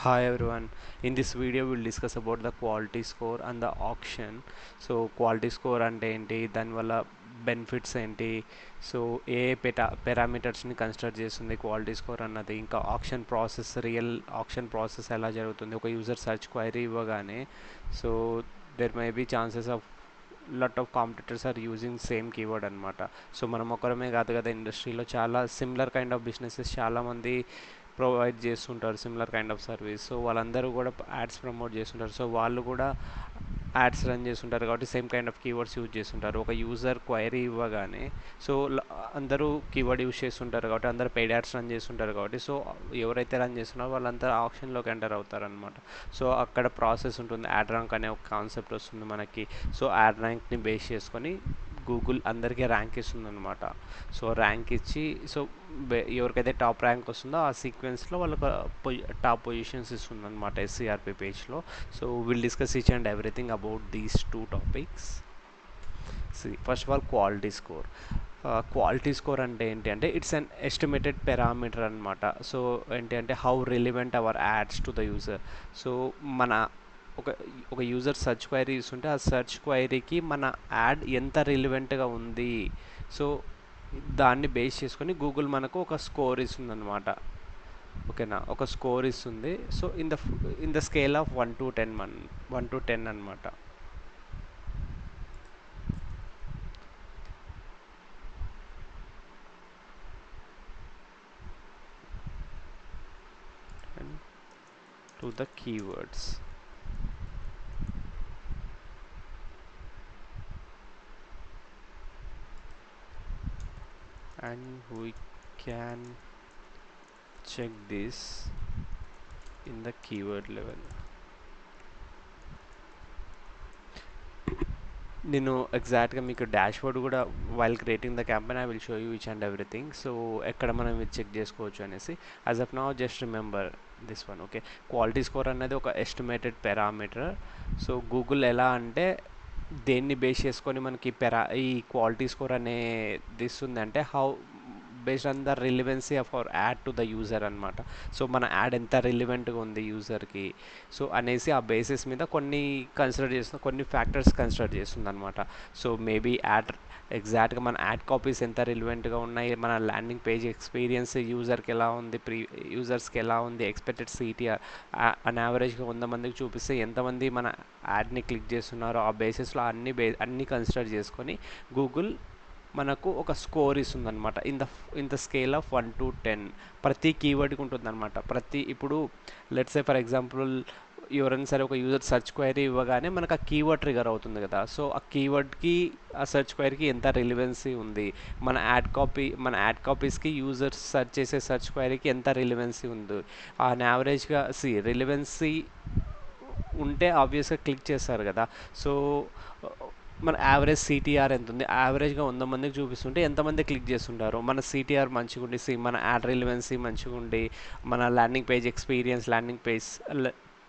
Hi everyone. In this video we'll discuss about the quality score and the auction. So quality score అంటే ఏంటి, దానివల్ల benefits ఏంటి, so ఏ పారామీటర్స్ని consider చేస్తుంది క్వాలిటీ స్కోర్ అన్నది, ఇంకా auction process, real auction process ఎలా జరుగుతుంది. ఒక యూజర్ సర్చ్ క్వైరీ ఇవ్వగానే so there may be chances of lot of competitors are using same keyword అనమాట. సో మనం ఒకరమే కాదు కదా, ఇండస్ట్రీలో చాలా సిమిలర్ కైండ్ ఆఫ్ బిజినెసెస్ చాలామంది ప్రొవైడ్ చేస్తుంటారు similar kind of service. So వాళ్ళందరూ కూడా యాడ్స్ ప్రమోట్ చేస్తుంటారు. సో వాళ్ళు కూడా యాడ్స్ రన్ చేస్తుంటారు కాబట్టి same kind of keywords use చేస్తుంటారు. ఒక యూజర్ క్వైరీ ఇవ్వగానే సో అందరూ కీవర్డ్ యూజ్ చేస్తుంటారు కాబట్టి అందరూ పెయిడ్ యాడ్స్ రన్ చేస్తుంటారు కాబట్టి సో ఎవరైతే రన్ చేస్తున్నారో వాళ్ళంతా ఆప్షన్లోకి ఎంటర్ అవుతారు అనమాట. సో అక్కడ ప్రాసెస్ ఉంటుంది. యాడ్ ర్యాంక్ అనే ఒక కాన్సెప్ట్ వస్తుంది మనకి. సో యాడ్ ర్యాంక్ని బేస్ చేసుకొని గూగుల్ అందరికీ ర్యాంక్ ఇస్తుంది అనమాట. సో ర్యాంక్ ఇచ్చి సో ఎవరికైతే టాప్ ర్యాంక్ వస్తుందో ఆ సీక్వెన్స్లో వాళ్ళకి టాప్ పొజిషన్స్ ఇస్తుంది అనమాట ఎస్సీఆర్పి పేజ్లో. So will discuss each and everything about these two topics. First of all quality score. Quality score అంటే ఏంటి అంటే ఇట్స్ అన్ ఎస్టిమేటెడ్ పారామీటర్ అనమాట. సో ఏంటి అంటే how relevant our ads to the user. So మన ఒక ఒక యూజర్ సర్చ్ క్వైరీ ఇస్తుంటే ఆ సర్చ్ క్వైరీకి మన యాడ్ ఎంత రిలివెంట్గా ఉంది, సో దాన్ని బేస్ చేసుకొని గూగుల్ మనకు ఒక స్కోర్ ఇస్తుంది అనమాట. ఓకేనా, ఒక స్కోర్ ఇస్తుంది. So in the scale of 1 to 10 1 to 10 అనమాట. To the keywords. And we can check this in the keyword level. నేను ఎగ్జాక్ట్గా మీకు డాష్బోర్డ్ కూడా while creating the campaign I will show you each and everything. So ఎక్కడ మనం ఇది check చేసుకోవచ్చు అనేసి. As of now just remember this one. Okay, quality score అనేది ఒక ఎస్టిమేటెడ్ పారామీటర్. సో గూగుల్ ఎలా అంటే దేన్ని బేస్ చేసుకొని మనకి ఈ క్వాలిటీ స్కోర్ అనేది ఇస్తుంది అంటే how based on the relevancy of our ad to the user అనమాట. సో మన యాడ్ ఎంత రిలివెంట్గా ఉంది యూజర్కి సో అనేసి ఆ బేసిస్ మీద కొన్ని ఫ్యాక్టర్స్ కన్సిడర్ చేస్తుంది అనమాట. సో మేబీ యాడ్ ఎగ్జాక్ట్గా మన యాడ్ కాపీస్ ఎంత రిలివెంట్గా ఉన్నాయి, మన ల్యాండింగ్ పేజ్ ఎక్స్పీరియన్స్ యూజర్కి ఎలా ఉంది, యూజర్స్కి ఎలా ఉంది, ఎక్స్పెక్టెడ్ సిటిఆర్ అన్ యావరేజ్గా 100 మందికి చూపిస్తే ఎంతమంది మన యాడ్ని క్లిక్ చేస్తున్నారో ఆ బేసిస్లో అన్నీ కన్సిడర్ చేసుకొని గూగుల్ మనకు ఒక స్కోర్ ఇస్తుంది అనమాట. In the scale of 1 to 10 ప్రతి కీవర్డ్కి ఉంటుంది అనమాట. ఇప్పుడు లెట్స్ సే ఫర్ ఎగ్జాంపుల్ ఎవరైనా సరే ఒక యూజర్ సర్చ్ క్వైరీ ఇవ్వగానే మనకు ఆ కీవర్డ్ ట్రిగర్ అవుతుంది కదా. సో ఆ కీవర్డ్కి ఆ సర్చ్ క్వైరీకి ఎంత రిలివెన్సీ ఉంది, మన యాడ్ కాపీస్కి యూజర్స్ సర్చ్ చేసే సర్చ్ క్వైరీకి ఎంత రిలివెన్సీ ఉంది, ఆన్ యావరేజ్గా రిలివెన్సీ ఉంటే ఆబ్వియస్గా క్లిక్ చేస్తారు కదా. సో మన యావరేజ్ సిటీఆర్ ఎంత ఉంది, యావరేజ్గా 100 మందికి చూపిస్తుంటే ఎంతమంది క్లిక్ చేస్తుంటారు, మన సిటీఆర్ మంచిగా ఉండి మన యాడ్ రిలివెన్సీ మంచిగా ఉండి మన landing page experience, landing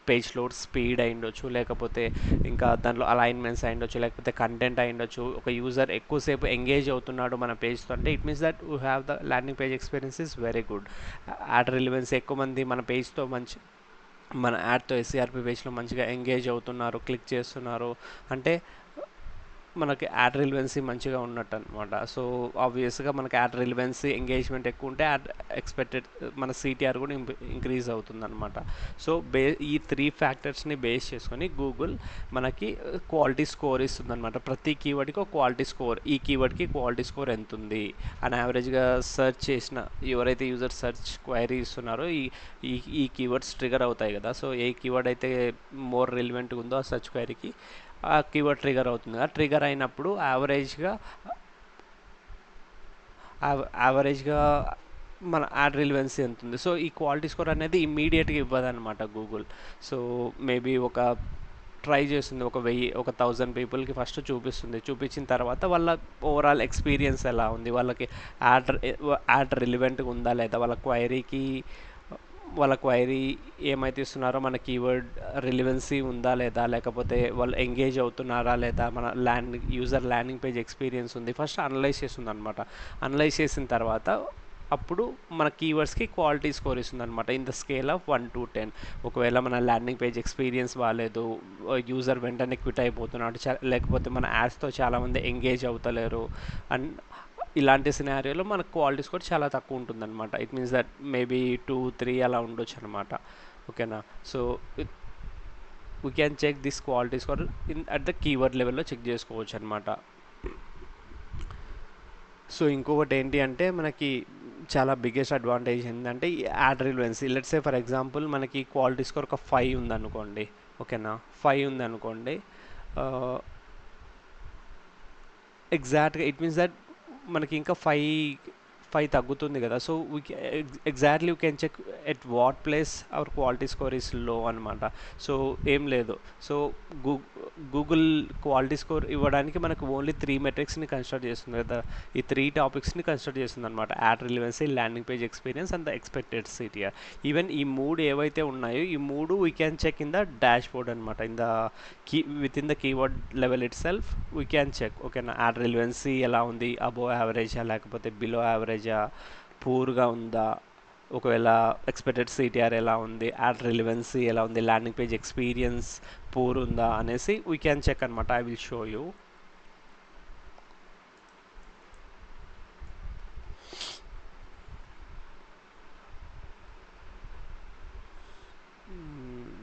page load speed అయి ఉండొచ్చు, లేకపోతే ఇంకా దాంట్లో అలైన్మెంట్స్ అయి ఉండొచ్చు, లేకపోతే కంటెంట్ అయి ఉండొచ్చు, ఒక యూజర్ ఎక్కువసేపు ఎంగేజ్ అవుతున్నాడు మన పేజ్తో అంటే it means that we have the landing page experience is very good. Ad relevancy ఎక్కువ మంది మన యాడ్తో ఎస్సీఆర్పి పేజ్లో మంచిగా ఎంగేజ్ అవుతున్నారు, క్లిక్ చేస్తున్నారు అంటే మనకి యాడ్ రిలివెన్సీ మంచిగా ఉన్నట్టు అనమాట. సో ఆబ్వియస్గా మనకి యాడ్ రిలివెన్సీ ఎంగేజ్మెంట్ ఎక్కువ ఉంటే ఎక్స్పెక్టెడ్ మన సిటీఆర్ కూడా ఇంక్రీజ్ అవుతుంది అనమాట. సో ఈ 3 ఫ్యాక్టర్స్ని బేస్ చేసుకొని గూగుల్ మనకి క్వాలిటీ స్కోర్ ఇస్తుంది అనమాట. ప్రతి కీవర్డ్కి ఒక క్వాలిటీ స్కోర్, ఈ కీవర్డ్కి క్వాలిటీ స్కోర్ ఎంత ఉంది అని యావరేజ్గా సెర్చ్ చేసిన ఎవరైతే యూజర్ సెర్చ్ క్వైరీ ఇస్తున్నారో ఈ కీవర్డ్స్ ట్రిగర్ అవుతాయి కదా. సో ఏ కీవర్డ్ అయితే మోర్ రిలివెంట్గా ఉందో ఆ సెర్చ్ క్వైరీకి ఆ కీవర్డ్ ట్రిగర్ అవుతుంది. ఆ ట్రిగర్ అయినప్పుడు యావరేజ్గా మన యాడ్ రిలివెన్సీ ఎంత ఉంది. సో ఈ క్వాలిటీ స్కోర్ అనేది ఇమ్మీడియట్గా ఇవ్వదన్నమాట గూగుల్. సో మేబీ ట్రై చేస్తుంది, 1000 పీపుల్కి ఫస్ట్ చూపించిన తర్వాత వాళ్ళ ఓవరాల్ ఎక్స్పీరియన్స్ ఎలా ఉంది, వాళ్ళకి యాడ్ రిలివెంట్గా ఉందా లేదా, వాళ్ళ క్వైరీ ఏమైతే ఇస్తున్నారో మన కీవర్డ్ రిలివెన్సీ ఉందా లేదా, లేకపోతే వాళ్ళు ఎంగేజ్ అవుతున్నారా లేదా, మన యూజర్ ల్యాండింగ్ పేజ్ ఎక్స్పీరియన్స్ ఉంది ఫస్ట్ అనలైజ్ చేస్తుంది అనమాట. అనలైజ్ చేసిన తర్వాత అప్పుడు మన కీవర్డ్స్కి క్వాలిటీ స్కోర్ ఇస్తుంది అనమాట in the scale of 1 to 10. ఒకవేళ మన ల్యాండింగ్ పేజ్ ఎక్స్పీరియన్స్ బాగాలేదు, యూజర్ వెంటనే క్విట్ అయిపోతున్నాడు, లేకపోతే మన యాడ్స్తో చాలామంది ఎంగేజ్ అవుతలేరు అండ్ ఇలాంటి సినారియోలో మన క్వాలిటీ స్కోర్ చాలా తక్కువ ఉంటుందన్నమాట. ఇట్ మీన్స్ దట్ మేబీ 2-3 అలా ఉండొచ్చు అనమాట. ఓకేనా. So we can check this quality score at the keyword లెవెల్లో చెక్ చేసుకోవచ్చు అనమాట. సో ఇంకొకటి ఏంటి అంటే మనకి చాలా బిగ్గెస్ట్ అడ్వాంటేజ్ ఏంటంటే ఈ add relevancy. Let's say for example మనకి క్వాలిటీ స్కోర్ ఒక 5 ఉందనుకోండి. ఓకేనా, 5 ఉందనుకోండి. ఎగ్జాక్ట్గా ఇట్ మీన్స్ దట్ మనకి ఇంకా 5 తగ్గుతుంది కదా. So we exactly you can check at what place our quality score is low అనమాట. సో ఏం లేదు. సో గూగుల్ క్వాలిటీ స్కోర్ ఇవ్వడానికి మనకు ఓన్లీ 3 మెట్రిక్స్ని కన్సిడర్ చేస్తుంది కదా. ఈ 3 టాపిక్స్ని కన్సిడర్ చేస్తుంది అనమాట. Ad relevancy, landing page experience and the expected CTR. Even ఈ 3 ఏవైతే ఉన్నాయో ఈ 3 we can check in the dashboard అనమాట. In the within the keyword level itself we can check. ఓకేనా, యాడ్ రిలవెన్సీ ఎలా ఉంది, above యావరేజా లేకపోతే below యావరేజా, పూర్గా ఉందా, ఒకవేళ ఎక్స్పెక్టెడ్ సిటిఆర్ ఎలా ఉంది, యాడ్ రిలవెన్సీ ఎలా ఉంది, ల్యాండింగ్ పేజ్ ఎక్స్పీరియన్స్ పూర్ ఉందా అనేసి వీ క్యాన్ చెక్ అనమాట. I will show you.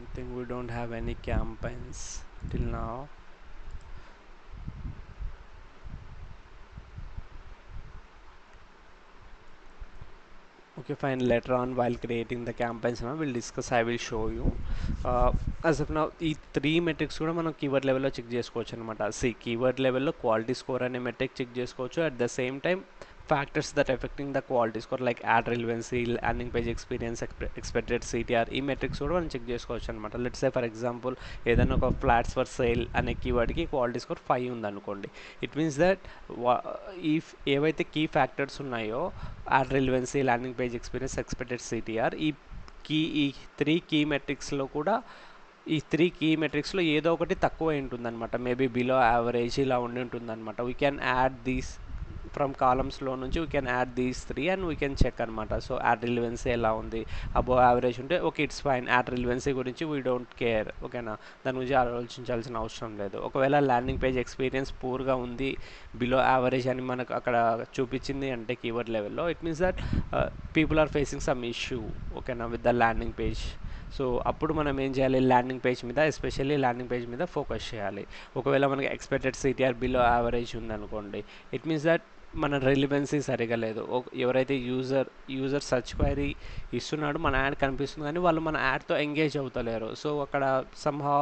I think we don't have any campaigns till now. Okay, fine. Later on, while creating the campaigns, we'll discuss. I will show you. As of now, ఈ 3 metrics కూడా మనం keyword లెవెల్లో check చేసుకోవచ్చు అనమాట. Keyword లెవెల్లో quality score అనే metric check చేసుకోవచ్చు. At the same time factors that affecting the quality score like add relevancy, landing page experience, expected CTR, ఈ మెట్రిక్స్ కూడా మనం చెక్ చేసుకోవచ్చు అనమాట. లెట్స్ సే ఫర్ ఎగ్జాంపుల్ ఏదైనా ఒక ఫ్లాట్స్ ఫర్ సేల్ అనే కీవర్డ్కి క్వాలిటీ స్కోర్ 5 ఉందనుకోండి. ఇట్ మీన్స్ దట్ ఈ ఏవైతే కీ ఫ్యాక్టర్స్ ఉన్నాయో add relevancy, landing page experience, expected CTR, ఈ 3 కీ మెట్రిక్స్లో కూడా ఈ 3 కీ మెట్రిక్స్లో ఏదో ఒకటి తక్కువ ఉంటుందన్నమాట. మేబీ బిలో యావరేజ్ ఇలా ఉండి ఉంటుందన్నమాట. We can add these from కాలమ్స్లో నుంచి we can add these 3 and we can check అనమాట. సో యాడ్ రిలవెన్సీ ఎలా ఉంది, అబోవ్ యావరేజ్ ఉంటే okay it's fine. Ad relevancy గురించి వీ డోంట్ కేర్. ఓకేనా, దాని గురించి ఆలోచించాల్సిన అవసరం లేదు. ఒకవేళ ల్యాండింగ్ పేజ్ ఎక్స్పీరియన్స్ పూర్గా ఉంది, బిలో యావరేజ్ అని మనకు అక్కడ చూపించింది అంటే కీవర్డ్ లెవెల్లో, it means that people are facing some issue. ఓకేనా, with the landing page. So అప్పుడు మనం ఏం చేయాలి, ల్యాండింగ్ పేజ్ మీద, ఎస్పెషల్లీ ల్యాండింగ్ పేజ్ మీద ఫోకస్ చేయాలి. ఒకవేళ మనకి ఎక్స్పెక్టెడ్ సిటిఆర్ బిలో యావరేజ్ ఉందనుకోండి, ఇట్ మీన్స్ దట్ మన రిలవెన్సీ సరిగా లేదు. ఎవరైతే యూజర్ సర్చ్ క్వైరీ ఇస్తున్నాడు, మన యాడ్ కనిపిస్తుంది కానీ వాళ్ళు మన యాడ్తో ఎంగేజ్ అవుతలేరు. సో అక్కడ సమ్హౌ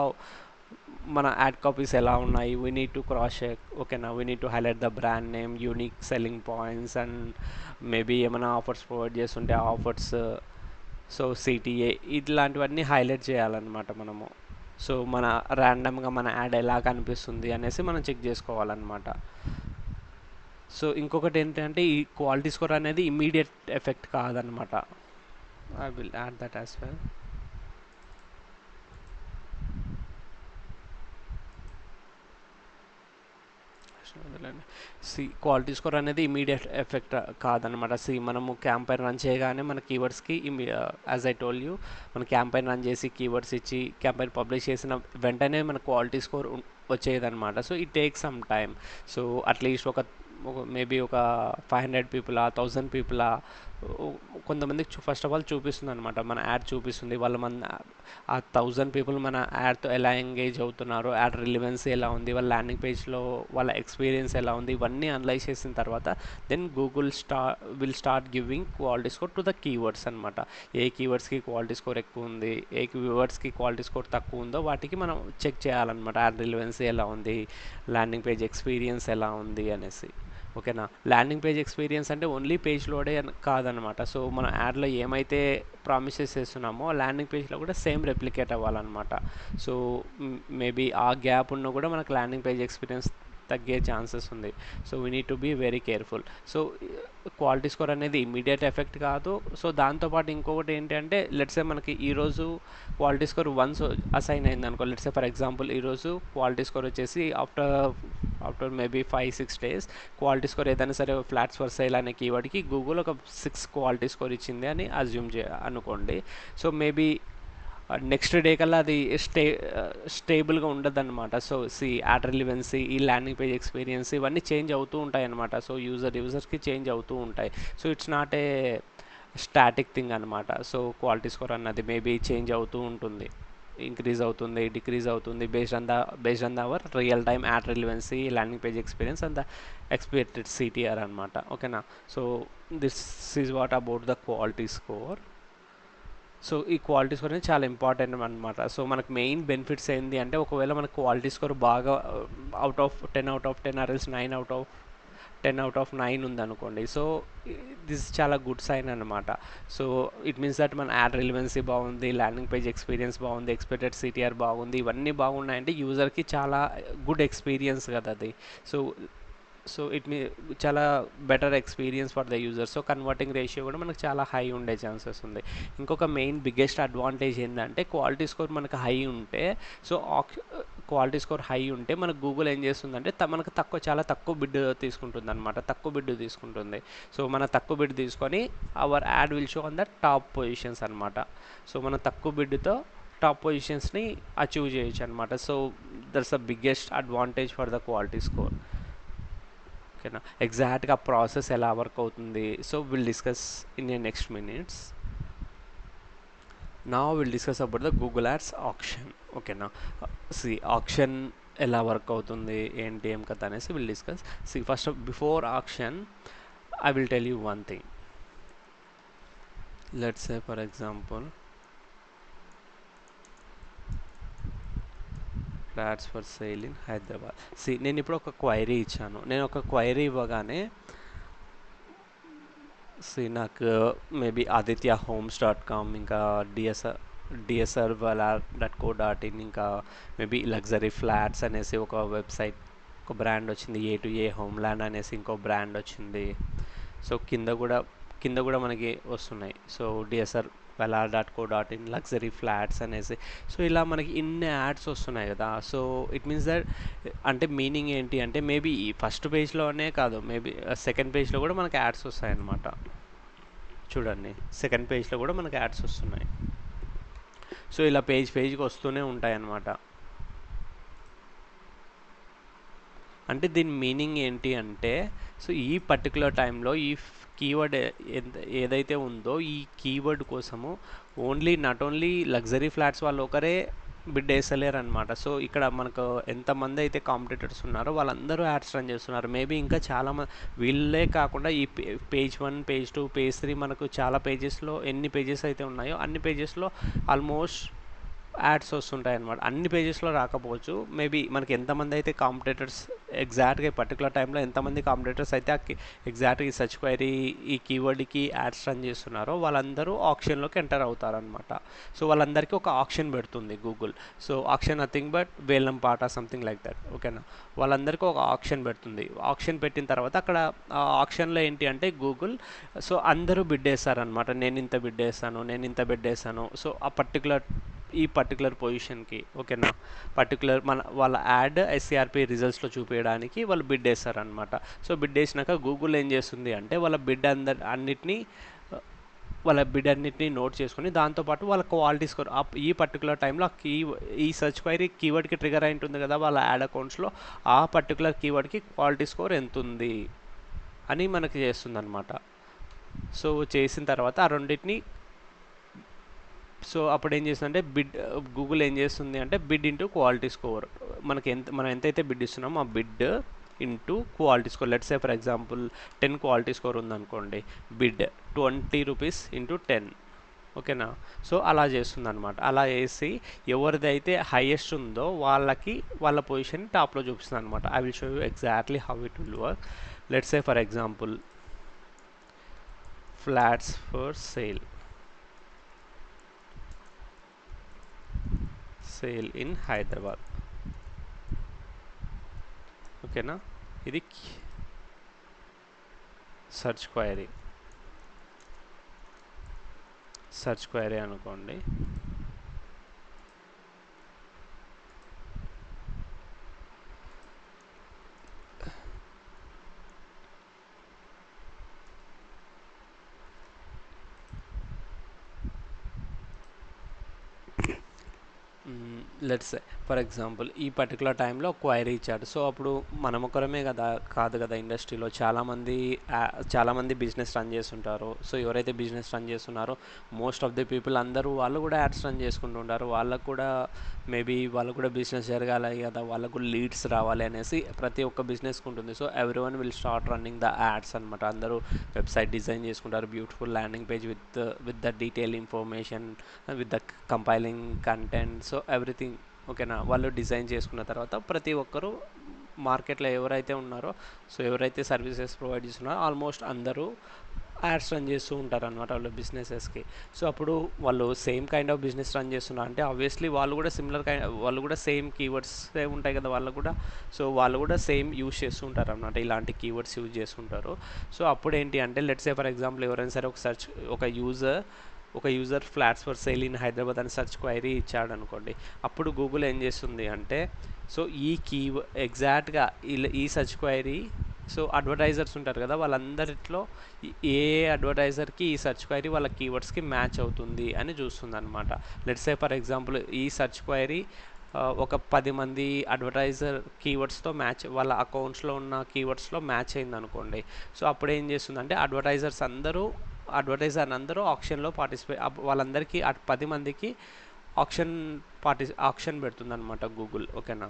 మన యాడ్ కాపీస్ ఎలా ఉన్నాయి, we need to cross check. ఓకేనా, we need to highlight the brand name, unique selling points and maybe ఏమైనా ఆఫర్స్ ప్రొవైడ్ చేస్తుంటే ఆఫర్స్, సో సిటిఏ, ఇట్లాంటివన్నీ హైలైట్ చేయాలన్నమాట మనము. సో మన ర్యాండమ్గా మన యాడ్ ఎలా కనిపిస్తుంది అనేసి మనం చెక్ చేసుకోవాలన్నమాట. సో ఇంకొకటి ఏంటంటే ఈ క్వాలిటీ స్కోర్ అనేది ఇమ్మీడియట్ ఎఫెక్ట్ కాదనమాట. I will add that as well. Quality score అనేది ఇమీడియట్ ఎఫెక్ట్ కాదనమాట. మనము క్యాంపెయిన్ రన్ చేయగానే మన కీవర్డ్స్కి యాజ్ ఐ టోల్ యూ, మన క్యాంపెయిన్ రన్ చేసి కీవర్డ్స్ ఇచ్చి క్యాంపెయిన్ పబ్లిష్ చేసిన వెంటనే మన క్వాలిటీ స్కోర్ వచ్చేదన్నమాట. So it take some time. So at least maybe ఒక 500 పీపులా, 1000 పీపులా, కొంతమందికి ఫస్ట్ ఆఫ్ ఆల్ చూపిస్తుంది అనమాట, మన యాడ్ చూపిస్తుంది. ఆ 1000 పీపుల్ మన యాడ్తో ఎలా ఎంగేజ్ అవుతున్నారు, యాడ్ రిలవెన్సీ ఎలా ఉంది, వాళ్ళ ల్యాండింగ్ పేజ్లో వాళ్ళ ఎక్స్పీరియన్స్ ఎలా ఉంది, ఇవన్నీ అనలైజ్ చేసిన తర్వాత then Google will start giving quality score to the keywords అనమాట. ఏ కీవర్డ్స్కి క్వాలిటీ స్కోర్ ఎక్కువ ఉంది, ఏ కీవర్డ్స్కి క్వాలిటీ స్కోర్ తక్కువ ఉందో వాటికి మనం చెక్ చేయాలన్నమాట. యాడ్ రిలవెన్సీ ఎలా ఉంది, ల్యాండింగ్ పేజ్ ఎక్స్పీరియన్స్ ఎలా ఉంది అనేసి. ఓకేనా, ల్యాండింగ్ పేజ్ ఎక్స్పీరియన్స్ అంటే ఓన్లీ పేజ్ లోడే కాదనమాట. సో మనం యాడ్లో ఏమైతే ప్రామిసెస్ చేస్తున్నామో ల్యాండింగ్ పేజ్లో కూడా సేమ్ రెప్లికేట్ అవ్వాలన్నమాట. సో మేబీ ఆ గ్యాప్ ఉన్నా కూడా మనకు ల్యాండింగ్ పేజ్ ఎక్స్పీరియన్స్ తగ్గే ఛాన్సెస్ ఉంది. So we need to be very careful. So quality score అనేది ఇమీడియట్ ఎఫెక్ట్ కాదు. సో దాంతోపాటు ఇంకొకటి ఏంటంటే లెట్సే మనకి ఈరోజు క్వాలిటీ స్కోర్ వన్స్ అసైన్ అయింది అనుకో, లెట్సే ఫర్ ఎగ్జాంపుల్ ఈరోజు క్వాలిటీ స్కోర్ వచ్చేసి after maybe 5-6 days quality score ఏదైనా సరే ఫ్లాట్స్ ఫర్ సేల్ అనే కీవర్డ్కి గూగుల్ ఒక 6 క్వాలిటీ స్కోర్ ఇచ్చింది అని అజ్యూమ్ అనుకోండి. సో మేబీ నెక్స్ట్ డే కల్లా అది స్టేబుల్గా ఉండదు అనమాట. సో యాడ్ రిలివెన్సీ, ఈ ల్యాండింగ్ పేజ్ ఎక్స్పీరియన్స్ ఇవన్నీ చేంజ్ అవుతూ ఉంటాయి అనమాట. సో యూజర్స్కి చేంజ్ అవుతూ ఉంటాయి. So it's not a static thing అనమాట. సో క్వాలిటీ స్కోర్ అన్నది మేబీ చేంజ్ అవుతూ ఉంటుంది, ఇంక్రీజ్ అవుతుంది, డిక్రీజ్ అవుతుంది based on our real time ad relevancy, landing page experience and the expected CTR అనమాట. ఓకేనా. So this is what about the quality score. So ఈ quality score అనేది చాలా ఇంపార్టెంట్ అనమాట. సో మనకు మెయిన్ బెనిఫిట్స్ ఏంటి అంటే, ఒకవేళ మనకు క్వాలిటీ స్కోర్ బాగా అవుట్ ఆఫ్ 10 ఆర్ఎల్స్ 9/10 ఉందనుకోండి, సో దిస్ చాలా గుడ్ సైన్ అనమాట. సో ఇట్ మీన్స్ దట్ మన యాడ్ రిలివెన్సీ బాగుంది, ల్యాండింగ్ పేజ్ ఎక్స్పీరియన్స్ బాగుంది, ఎక్స్పెక్టెడ్ సిటిఆర్ బాగుంది, ఇవన్నీ బాగున్నాయంటే యూజర్కి చాలా గుడ్ ఎక్స్పీరియన్స్ కదా అది. సో చాలా better experience for the user. So converting ratio కూడా మనకు చాలా హై ఉండే ఛాన్సెస్ ఉంది. ఇంకొక మెయిన్ బిగ్గెస్ట్ అడ్వాంటేజ్ ఏంటంటే, క్వాలిటీ స్కోర్ మనకు హై ఉంటే, సో క్వాలిటీ స్కోర్ హై ఉంటే మనకు గూగుల్ ఏం చేస్తుందంటే మనకు చాలా తక్కువ బిడ్ తీసుకుంటుంది అనమాట. తక్కువ బిడ్ తీసుకుంటుంది. సో మన తక్కువ బిడ్ తీసుకొని our ad will show on the top positions అనమాట. సో మన తక్కువ బిడ్తో టాప్ పొజిషన్స్ని అచీవ్ చేయొచ్చు అనమాట. So that's the biggest advantage for the quality score. ఓకేనా. ఎగ్జాక్ట్గా ప్రాసెస్ ఎలా వర్క్ అవుతుంది, so will discuss in a next minutes. నా will discuss about the Google ads option. ఓకేనా. ఆప్షన్ ఎలా వర్క్ అవుతుంది, ఏంటి ఏం కథ అనేసి will discuss. First before option I will tell you one thing. Let's say for example flats for sale in Hyderabad. నేను ఇప్పుడు ఒక క్వైరీ ఇచ్చాను. నేను ఒక క్వైరీ ఇవ్వగానే నాకు మేబీ adityahomes.com, ఇంకా dsrvalar.co.in, ఇంకా మేబీ లగ్జరీ ఫ్లాట్స్ అనేసి ఒక వెబ్సైట్, ఒక బ్రాండ్ వచ్చింది. A2A హోమ్ల్యాండ్ అనేసి ఇంకో బ్రాండ్ వచ్చింది. సో కింద కూడా మనకి వస్తున్నాయి. సో dsrvalar.co.in, లగ్జరీ ఫ్లాట్స్ అనేసి. సో ఇలా మనకి ఇన్ని యాడ్స్ వస్తున్నాయి కదా. సో ఇట్ మీన్స్ దట్ అంటే మీనింగ్ ఏంటి అంటే, మేబీ ఈ ఫస్ట్ పేజ్లోనే కాదు, మేబీ సెకండ్ పేజ్లో కూడా మనకి యాడ్స్ వస్తాయన్నమాట. చూడండి, సెకండ్ పేజ్లో కూడా మనకి యాడ్స్ వస్తున్నాయి. సో ఇలా పేజ్కి వస్తూనే ఉంటాయి అన్నమాట. అంటే దీని మీనింగ్ ఏంటి అంటే, సో ఈ పర్టికులర్ టైంలో ఈ కీవర్డ్ ఏదైతే ఉందో, ఈ కీవర్డ్ కోసము నాట్ ఓన్లీ లగ్జరీ ఫ్లాట్స్ వాళ్ళు ఒకరే బిడ్ వేసలేరు అనమాట. సో ఇక్కడ మనకు ఎంతమంది అయితే కాంపిటీటర్స్ ఉన్నారో వాళ్ళందరూ యాడ్స్ రన్ చేస్తున్నారు. మేబీ ఇంకా చాలామంది వీళ్ళే కాకుండా ఈ పేజ్ 1, పేజ్ 2, పేజ్ 3 మనకు చాలా పేజెస్లో ఎన్ని పేజెస్ అయితే ఉన్నాయో అన్ని పేజెస్లో ఆల్మోస్ట్ యాడ్స్ వస్తుంటాయి అనమాట. అన్ని పేజెస్లో రాకపోవచ్చు. మేబీ మనకి ఎంతమంది అయితే కాంపిటేటర్స్ ఎగ్జాక్ట్గా పర్టికులర్ టైంలో ఎంతమంది కాంపిటేటర్స్ అయితే ఎగ్జాక్ట్గా ఈ సర్చ్ క్వైరీ ఈ కీవర్డ్కి యాడ్స్ రన్ చేస్తున్నారో వాళ్ళందరూ ఆప్షన్లోకి ఎంటర్ అవుతారనమాట. సో వాళ్ళందరికీ ఒక ఆప్షన్ పెడుతుంది Google. So option nothing but వేలం పాట సంథింగ్ లైక్ దట్. ఓకేనా. వాళ్ళందరికీ ఒక ఆప్షన్ పెడుతుంది. ఆప్షన్ పెట్టిన తర్వాత అక్కడ ఆ ఆప్షన్లో ఏంటి అంటే గూగుల్, సో అందరూ బిడ్ వేస్తారనమాట. నేను ఇంత బిడ్ వేస్తాను. సో ఈ పర్టికులర్ పొజిషన్కి, ఓకేనా, వాళ్ళ యాడ్ SCRP రిజల్ట్స్లో చూపించడానికి వాళ్ళు బిడ్ వేస్తారనమాట. సో బిడ్ వేసినాక గూగుల్ ఏం చేస్తుంది అంటే వాళ్ళ బిడ్ అన్నిటినీ నోట్ చేసుకొని దాంతోపాటు వాళ్ళ క్వాలిటీ స్కోర్ ఈ పర్టికులర్ టైంలో ఈ సర్చ్ క్వైరీ కీవర్డ్కి ట్రిగర్ అయి ఉంటుంది కదా వాళ్ళ యాడ్ అకౌంట్స్లో, ఆ పర్టికులర్ కీవర్డ్కి క్వాలిటీ స్కోర్ ఎంత ఉంది అని మనకి చేస్తుంది అనమాట. సో చేసిన తర్వాత ఆ రెండింటిని, సో అప్పుడు ఏం చేస్తుందంటే గూగుల్ ఏం చేస్తుంది అంటే బిడ్ ఇంటూ క్వాలిటీ స్కోర్, మనం ఎంతైతే బిడ్ ఇస్తున్నామో ఆ bid into quality score. Let's say for example 10 quality score ఉందనుకోండి, బిడ్ 20 రూపీస్ ఇంటూ 10. ఓకేనా. సో అలా చేస్తుంది అనమాట. అలా వేసి ఎవరిదైతే హైయెస్ట్ ఉందో వాళ్ళ పొజిషన్ టాప్లో చూపిస్తుంది అనమాట. I will show you exactly how it will work. Let's say for example flats for sale in Hyderabad. ఓకేనా. ఇది సెర్చ్ క్వైరీ అనుకోండి. లెట్స్ ఫర్ ఎగ్జాంపుల్ ఈ పర్టికులర్ టైంలో క్వైరీ ఇచ్చాడు. సో అప్పుడు మనం ఒకరమే కదా కాదు కదా, ఇండస్ట్రీలో చాలామంది బిజినెస్ రన్ చేస్తుంటారు. సో ఎవరైతే బిజినెస్ రన్ చేస్తున్నారో మోస్ట్ ఆఫ్ ది పీపుల్ అందరూ వాళ్ళు కూడా యాడ్స్ రన్ చేసుకుంటుంటారు. వాళ్ళకు కూడా మేబీ వాళ్ళు కూడా బిజినెస్ జరగాలి కదా, వాళ్ళకు లీడ్స్ రావాలి అనేసి ప్రతి ఒక్క బిజినెస్కి ఉంటుంది. So every one will start running the ads అనమాట. అందరూ వెబ్సైట్ డిజైన్ చేసుకుంటారు, beautiful landing page with the detail information, with the compiling content, so everything. ఓకేనా. వాళ్ళు డిజైన్ చేసుకున్న తర్వాత ప్రతి ఒక్కరూ మార్కెట్లో ఎవరైతే ఉన్నారో, సో ఎవరైతే సర్వీసెస్ ప్రొవైడ్ చేస్తున్నారో ఆల్మోస్ట్ అందరూ యాడ్స్ రన్ చేస్తూ ఉంటారు అనమాట వాళ్ళ బిజినెసెస్కి. సో అప్పుడు వాళ్ళు same kind of business run చేస్తున్నారు అంటే ఆబ్వియస్లీ వాళ్ళు కూడా వాళ్ళు కూడా సేమ్ కీవర్డ్స్ ఉంటాయి కదా వాళ్ళకు కూడా. సో వాళ్ళు కూడా సేమ్ యూజ్ చేస్తూ ఉంటారు అనమాట, ఇలాంటి కీవర్డ్స్ యూజ్ చేస్తుంటారు. సో అప్పుడు ఏంటి అంటే లెట్స్ సే ఫర్ ఎగ్జాంపుల్ ఎవరైనా సరే ఒక user flats for sale in Hyderabad అని సెర్చ్ క్వైరీ ఇచ్చాడు అనుకోండి. అప్పుడు గూగుల్ ఏం చేస్తుంది అంటే, సో ఎగ్జాక్ట్గా ఈ సెర్చ్ క్వైరీ, సో అడ్వర్టైజర్స్ ఉంటారు కదా వాళ్ళందరిలో ఏ అడ్వర్టైజర్కి ఈ సెర్చ్ క్వైరీ వాళ్ళ కీవర్డ్స్కి మ్యాచ్ అవుతుంది అని చూస్తుంది అనమాట. లెట్స్ సే ఫర్ ఎగ్జాంపుల్ ఈ సెర్చ్ క్వైరీ ఒక 10 మంది అడ్వర్టైజర్ కీవర్డ్స్తో మ్యాచ్, వాళ్ళ అకౌంట్స్లో ఉన్న కీవర్డ్స్లో మ్యాచ్ అయింది అనుకోండి. సో అప్పుడు ఏం చేస్తుందంటే అడ్వర్టైజర్ అందరూ ఆప్షన్లో వాళ్ళందరికీ 10 మందికి ఆప్షన్ పెడుతుంది అనమాట గూగుల్. ఓకేనా.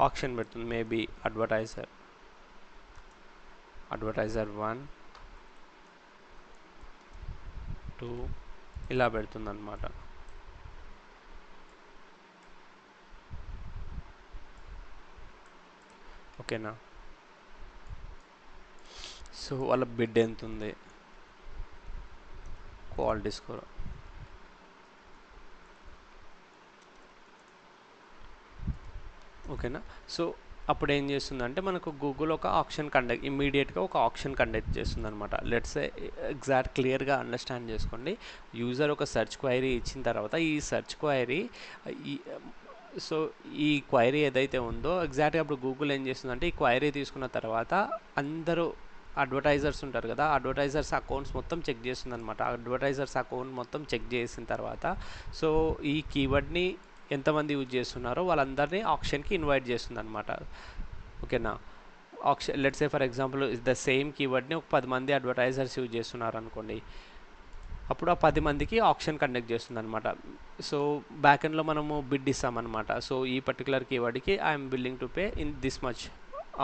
ఆప్షన్ పెడుతుంది మేబీ అడ్వర్టైజర్ 1, 2 ఇలా పెడుతుంది అనమాట. ఓకేనా. సో వాళ్ళ బిడ్ ఎంత ఉంది, క్వాలిటీ స్కోర్. ఓకేనా. సో అప్పుడు ఏం చేస్తుందంటే మనకు గూగుల్ ఒక ఇమ్మీడియట్గా ఒక ఆప్షన్ కండక్ట్ చేస్తుంది అనమాట. లెట్స్ ఎగ్జాక్ట్ క్లియర్గా అండర్స్టాండ్ చేసుకోండి. యూజర్ ఒక సెర్చ్ క్వైరీ ఇచ్చిన తర్వాత ఈ సెర్చ్ క్వైరీ సో ఈ క్వైరీ ఏదైతే ఉందో ఎగ్జాక్ట్గా అప్పుడు గూగుల్ ఏం చేస్తుందంటే ఈ క్వైరీ తీసుకున్న తర్వాత అందరూ అడ్వర్టైజర్స్ ఉంటారు కదా, అడ్వర్టైజర్స్ అకౌంట్స్ మొత్తం చెక్ చేస్తుంది అనమాట. అడ్వర్టైజర్స్ అకౌంట్ మొత్తం చెక్ చేసిన తర్వాత సో ఈ కీవర్డ్ని ఎంతమంది యూజ్ చేస్తున్నారో వాళ్ళందరినీ ఆప్షన్కి ఇన్వైట్ చేస్తుంది అనమాట. ఓకేనా. Let's say for example the same కీవర్డ్ని ఒక 10 మంది అడ్వర్టైజర్స్ యూజ్ చేస్తున్నారు అనుకోండి. అప్పుడు ఆ 10 మందికి ఆప్షన్ కండక్ట్ చేస్తుంది అనమాట. సో బ్యాక్ ఎండ్లో మనము బిడ్ ఇస్తామన్నమాట. సో ఈ పర్టికులర్ కీవర్డ్కి I'm willing to pay in this much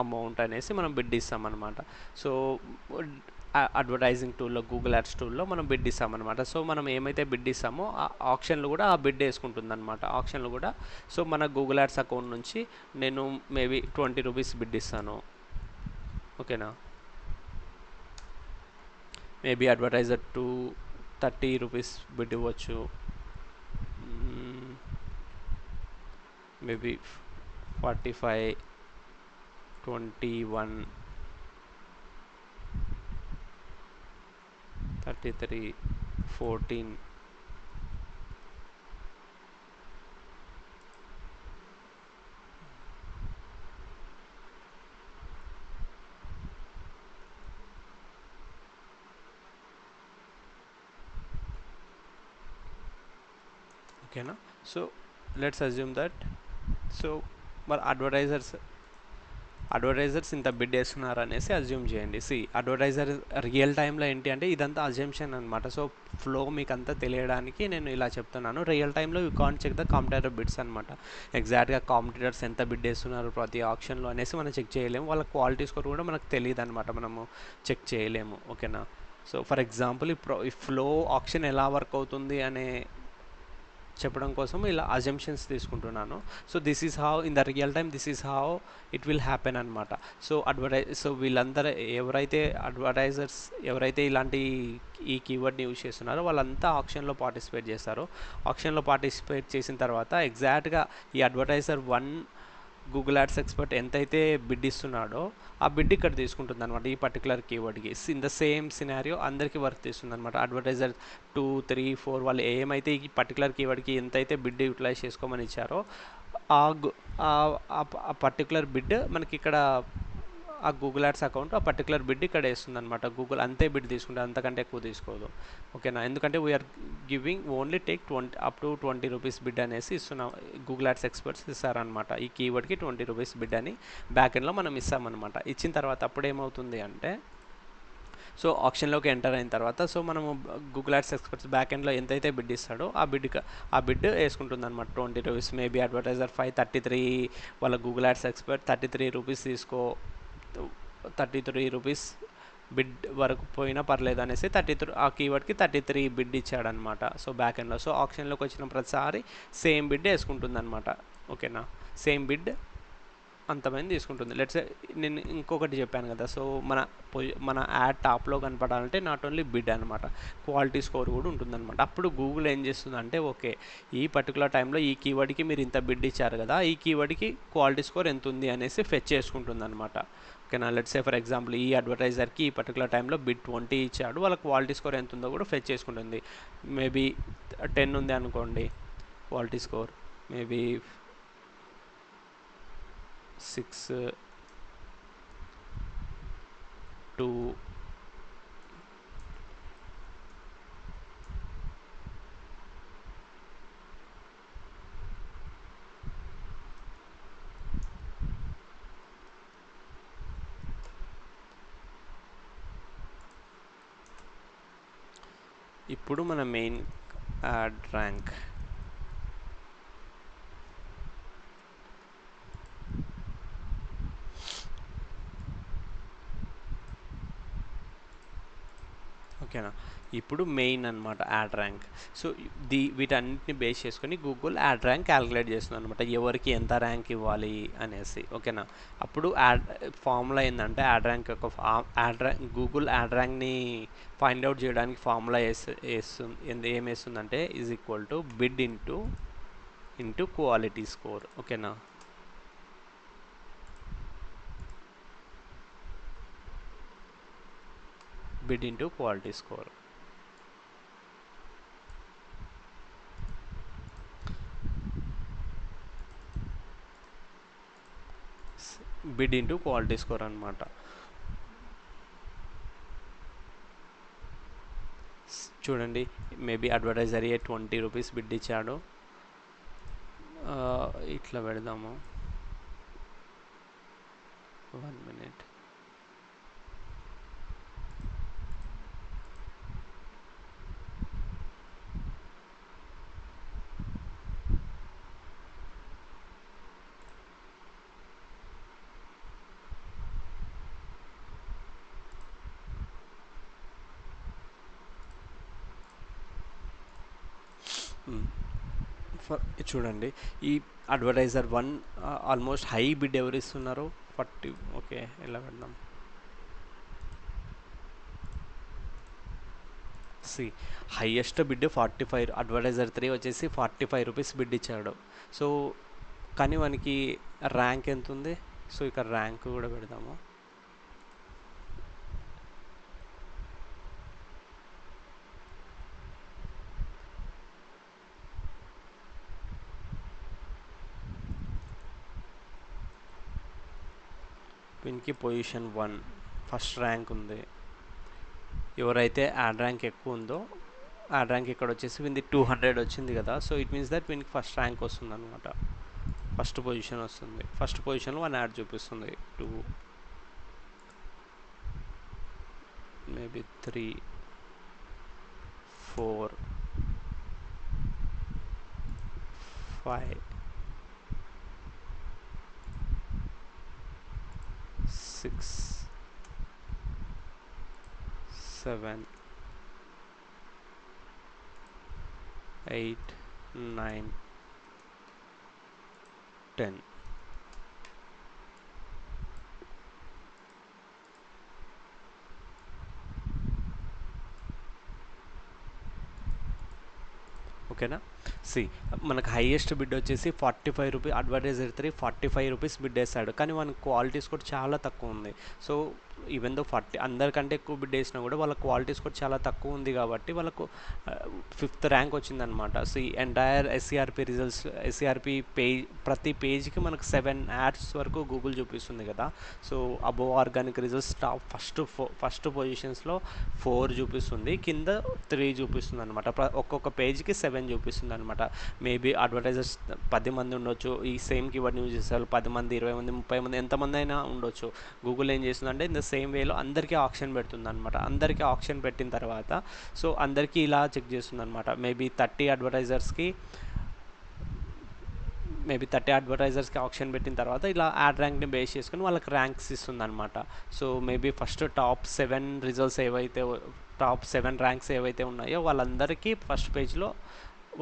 amount అనేసి మనం బిడ్ ఇస్తామన్నమాట. సో అడ్వర్టైజింగ్ టూల్లో, గూగుల్ యాడ్స్ టూల్లో మనం బిడ్ ఇస్తామన్నమాట. సో మనం ఏమైతే బిడ్ ఇస్తామో ఆ ఆప్షన్లు కూడా ఆ బిడ్ వేసుకుంటుంది అనమాట. ఆప్షన్లు కూడా సో మన గూగుల్ యాడ్స్ అకౌంట్ నుంచి నేను మేబీ 20 రూపీస్ బిడ్ ఇస్తాను. ఓకేనా. మేబీ అడ్వర్టైజర్ 30 రూపీస్ బిడ్ ఇవ్వచ్చు, మేబీ 45, 21, 33, 14. ఓకేనా. So let's assume that so మరి అడ్వర్టైజర్స్ ఇంత బిడ్ వేస్తున్నారు అనేసి అజ్యూమ్ చేయండి. అడ్వర్టైజర్ రియల్ టైంలో ఏంటి అంటే ఇదంతా అజ్యూమ్షన్ అనమాట. సో ఫ్లో మీకు అంతా తెలియడానికి నేను ఇలా చెప్తున్నాను. రియల్ టైంలో you can't check the competitor bids అనమాట. ఎగ్జాక్ట్గా కాంపిటేటర్స్ ఎంత బిడ్ వేస్తున్నారు ప్రతి ఆప్షన్లో అనేసి మనం చెక్ చేయలేము. వాళ్ళ క్వాలిటీ స్కోర్ కూడా మనకు తెలియదు అనమాట, మనము చెక్ చేయలేము. ఓకేనా. సో ఫర్ ఎగ్జాంపుల్ ఈ ఫ్లో ఆప్షన్ ఎలా వర్క్ అవుతుంది అనే చెప్పడం కోసం ఇలా అజంప్షన్స్ తీసుకుంటున్నాను. So this is how in the real time this is how it will happen అనమాట. సో వీళ్ళందరూ ఎవరైతే అడ్వర్టైజర్స్ ఎవరైతే ఇలాంటి ఈ కీవర్డ్ని యూజ్ చేస్తున్నారో వాళ్ళంతా ఆప్షన్లో పార్టిసిపేట్ చేస్తారు. ఆప్షన్లో పార్టిసిపేట్ చేసిన తర్వాత ఎగ్జాక్ట్గా ఈ advertiser one Google ads expert ఎంతైతే బిడ్ ఇస్తున్నాడో ఆ బిడ్ ఇక్కడ తీసుకుంటుంది అనమాట ఈ పర్టికులర్ కీవర్డ్కి. ఇన్ ద సేమ్ సినారియో అందరికీ వర్క్ తీస్తుంది అనమాట. అడ్వర్టైజర్ 2, 3, 4 వాళ్ళు ఏమైతే ఈ పర్టికులర్ కీవర్డ్కి ఎంతైతే బిడ్ యూటిలైజ్ చేసుకోమని ఇచ్చారో ఆ పర్టికులర్ బిడ్ మనకి ఇక్కడ ఆ గూగుల్ యాడ్స్ అకౌంట్ ఆ పర్టికులర్ బిడ్ ఇక్కడ వేస్తుంది అనమాట. గూగుల్ అంతే బిడ్ తీసుకుంటే అంతకంటే ఎక్కువ తీసుకోదు. ఓకేనా, ఎందుకంటే we're giving only take 20 up to 20 rupees bid అనేసి ఇస్తున్నాం. గూగుల్ యాడ్స్ ఎక్స్పర్ట్స్ ఇస్తారనమాట ఈ కీవర్డ్కి 20 రూపీస్ బిడ్ అని బ్యాక్ ఎండ్లో మనం ఇస్తామన్నమాట. ఇచ్చిన తర్వాత అప్పుడు ఏమవుతుంది అంటే సో ఆప్షన్లోకి ఎంటర్ అయిన తర్వాత సో మనము గూగుల్ యాడ్స్ ఎక్స్పర్ట్స్ బ్యాక్ ఎండ్లో ఎంతైతే బిడ్ ఇస్తాడో ఆ బిడ్ వేసుకుంటుంది అనమాట 20 రూపీస్. మేబీ అడ్వర్టైజర్ 533 వాళ్ళ Google ads expert 33 rupees 33 rupees bid వరకు పోయినా పర్లేదు అనేసి 33 ఆ కీవర్డ్కి 33 బిడ్ ఇచ్చాడనమాట. సో బ్యాక్ ఎండ్లో సో ఆప్షన్లోకి వచ్చిన ప్రతిసారి సేమ్ బిడ్ వేసుకుంటుంది అనమాట. ఓకేనా, సేమ్ బిడ్ అంతమంది తీసుకుంటుంది. లెట్స్ నేను ఇంకొకటి చెప్పాను కదా, సో మన యాడ్ టాప్లో కనపడాలంటే నాట్ ఓన్లీ బిడ్ అనమాట, క్వాలిటీ స్కోర్ కూడా ఉంటుందన్నమాట. అప్పుడు గూగుల్ ఏం చేస్తుందంటే ఓకే ఈ పర్టికులర్ టైంలో ఈ కీవర్డ్కి మీరు ఇంత బిడ్ ఇచ్చారు కదా, ఈ కీవర్డ్కి క్వాలిటీ స్కోర్ ఎంత ఉంది అనేసి ఫెచ్ చేసుకుంటుంది అనమాట. ఓకేనా, లెట్స్ సే ఫర్ ఎగ్జాంపుల్ ఈ అడ్వర్టైజర్కి ఈ పర్టికులర్ టైంలో బిడ్ 20 ఇచ్చాడు, వాళ్ళ క్వాలిటీ స్కోర్ ఎంత ఉందో కూడా ఫెచ్ చేసుకుంటుంది. మేబీ 10 ఉంది అనుకోండి క్వాలిటీ స్కోర్, మేబీ 6, 2, ఇప్పుడు మన మెయిన్ యాడ్ ర్యాంక్ ఓకేనా, ఇప్పుడు మెయిన్ అనమాట యాడ్ ర్యాంక్. సో వీటన్నిటిని బేస్ చేసుకొని గూగుల్ యాడ్ ర్యాంక్ క్యాలిక్యులేట్ చేస్తుంది అనమాట, ఎవరికి ఎంత ర్యాంక్ ఇవ్వాలి అనేసి. ఓకేనా, అప్పుడు ఫార్ములా ఏంటంటే యాడ్ ర్యాంక్ యొక్క గూగుల్ యాడ్ ర్యాంక్ని ఫైండ్ అవుట్ చేయడానికి ఫార్ములా ఏం వేస్తుందంటే is equal to bid into quality score. ఓకేనా, bid into quality score. Bid into quality score అనమాట. చూడండి, మేబీ అడ్వర్టైజర్ 20 రూపీస్ బిడ్ ఇచ్చాడు. ఇట్లా పెడదాము, 1 minute. చూడండి, ఈ అడ్వర్టైజర్ 1 ఆల్మోస్ట్ హై బిడ్ ఎవరు ఇస్తున్నారు 40. ఓకే, ఎలా పెడదాం, హైయెస్ట్ బిడ్ 45, అడ్వర్టైజర్ 3 వచ్చేసి 45 రూపీస్ బిడ్ ఇచ్చాడు. సో కానీ మనకి ర్యాంక్ ఎంత ఉంది, సో ఇక్కడ ర్యాంక్ కూడా పెడదాము. దీనికి పొజిషన్ 1 ఫస్ట్ ర్యాంక్ ఉంది. ఎవరైతే యాడ్ ర్యాంక్ ఎక్కువ ఉందో యాడ్ ర్యాంక్ ఇక్కడ వచ్చేసి వీనికి 200 వచ్చింది కదా, సో ఇట్ మీన్స్ దట్ వీనికి ఫస్ట్ ర్యాంక్ వస్తుంది అనమాట, ఫస్ట్ పొజిషన్ వస్తుంది. ఫస్ట్ పొజిషన్లో 1 యాడ్ చూపిస్తుంది. 2, మేబీ 3, 4, 5, 6, 7, 8, 9, 10. ఓకేనా. సి మనకు హైయెస్ట్ బిడ్ వచ్చేసి 45 రూపీస్, అడ్వర్టైజర్ 3 45 రూపీస్ బిడ్ వేస్తాడు, కానీ మన క్వాలిటీస్ కూడా చాలా తక్కువ ఉంది. సో ఈవెన్ దో 40 అందరికంటే ఎక్కువ బిడ్ వేసినా కూడా వాళ్ళ క్వాలిటీస్ కూడా చాలా తక్కువ ఉంది కాబట్టి వాళ్ళకు 5th ర్యాంక్ వచ్చిందనమాట. సో ఈ entire SERP results, SERP page, ప్రతి పేజ్కి మనకు 7 యాడ్స్ వరకు గూగుల్ చూపిస్తుంది కదా. So above organic results top first పొజిషన్స్లో 4 చూపిస్తుంది, కింద 3 చూపిస్తుంది అనమాట. ఒక్కొక్క పేజ్కి 7 చూపిస్తుంది అనమాట. మేబీ అడ్వర్టైజర్స్ 10 మంది ఉండొచ్చు, ఈ సేమ్ కీవర్డ్ యూజ్ చేస్తారు 10 మంది, 20 మంది, 30 మంది, ఎంతమంది అయినా ఉండొచ్చు. గూగుల్ ఏం చేస్తుందంటే ఇన్ ద సేమ్ వేలో అందరికీ ఆప్షన్ పెడుతుంది అనమాట. అందరికీ ఆప్షన్ పెట్టిన తర్వాత సో అందరికీ ఇలా చెక్ చేస్తుంది అనమాట. మేబీ 30 అడ్వర్టైజర్స్కి ఆప్షన్ పెట్టిన తర్వాత ఇలా యాడ్ ర్యాంక్ని బేస్ చేసుకుని వాళ్ళకి ర్యాంక్స్ ఇస్తుంది అనమాట. So maybe first top 7 results ఏవైతే, టాప్ 7 ర్యాంక్స్ ఏవైతే ఉన్నాయో వాళ్ళందరికీ ఫస్ట్ పేజ్లో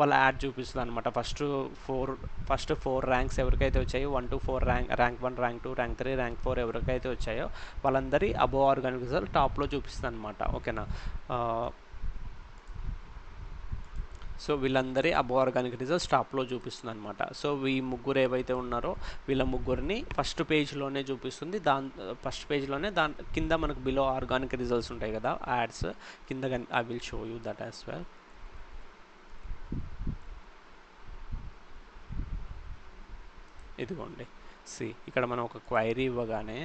వాళ్ళ యాడ్ చూపిస్తుంది అనమాట. ఫస్ట్ ఫోర్ ర్యాంక్స్ ఎవరికైతే వచ్చాయో 1 to 4 rank 1, rank 2, rank 3, rank 4 ఎవరికైతే వచ్చాయో వాళ్ళందరి అబోవ్ ఆర్గానిక్ రిజల్ట్ టాప్లో చూపిస్తుంది అనమాట. ఓకేనా. సో వీళ్ళందరి అబోవ్ ఆర్గానిక్ రిజల్ట్స్ టాప్లో చూపిస్తుంది అనమాట. సో ఈ ముగ్గురు ఏవైతే ఉన్నారో వీళ్ళ ముగ్గురిని ఫస్ట్ పేజ్లోనే చూపిస్తుంది. ఫస్ట్ పేజ్లోనే దాని కింద మనకు బిలో ఆర్గానిక్ రిజల్ట్స్ ఉంటాయి కదా యాడ్స్ కింద. I will show you that as well. ఇదిగోండి, సి ఇక్కడ మనం ఒక క్వైరీ ఇవ్వగానే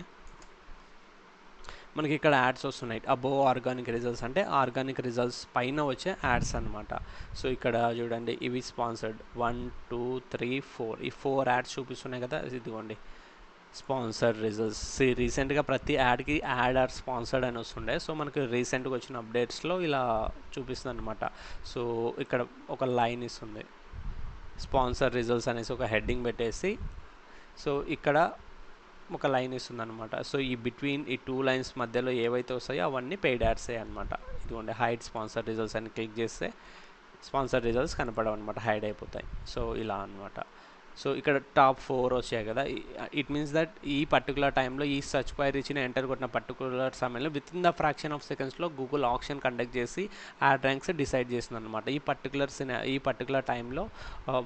మనకి ఇక్కడ యాడ్స్ వస్తున్నాయి. అబోవ్ ఆర్గానిక్ రిజల్ట్స్ అంటే ఆర్గానిక్ రిజల్ట్స్ పైన వచ్చే యాడ్స్ అనమాట. సో ఇక్కడ చూడండి, ఇవి స్పాన్సర్డ్ 1, 2, 3, 4 ఈ 4 యాడ్స్ చూపిస్తున్నాయి కదా. ఇదిగోండి స్పాన్సర్డ్ రిజల్ట్స్. రీసెంట్గా ప్రతి యాడ్కి యాడ్ ఆర్ స్పాన్సర్డ్ అని వస్తుండే. సో మనకి రీసెంట్గా వచ్చిన అప్డేట్స్లో ఇలా చూపిస్తుంది అనమాట. సో ఇక్కడ ఒక లైన్ ఇస్తుంది, స్పాన్సర్ రిజల్ట్స్ అనేసి ఒక హెడ్డింగ్ పెట్టేసి, సో ఇక్కడ ఒక లైన్ ఇస్తుంది అనమాట. సో ఈ బిట్వీన్ ఈ 2 లైన్స్ మధ్యలో ఏవైతే వస్తాయో అవన్నీ పెయిడ్ యాడ్సే అనమాట. ఇదిగోండి హైడ్ స్పాన్సర్ రిజల్ట్స్ అని క్లిక్ చేస్తే స్పాన్సర్ రిజల్ట్స్ కనపడవు అనమాట, హైడ్ అయిపోతాయి. సో ఇలా అనమాట. సో ఇక్కడ టాప్ 4 వచ్చాయి కదా. ఇట్ మీన్స్ దట్ ఈ పర్టికులర్ టైంలో ఈ సర్చ్ క్వైరీ ఇచ్చిన ఎంటర్ కొట్టిన పర్టికులర్ సమయంలో with in the fraction of సెకండ్స్లో గూగుల్ ఆప్షన్ కండక్ట్ చేసి యాడ్ ర్యాంక్స్ డిసైడ్ చేస్తుంది అనమాట. ఈ పర్టికులర్ టైంలో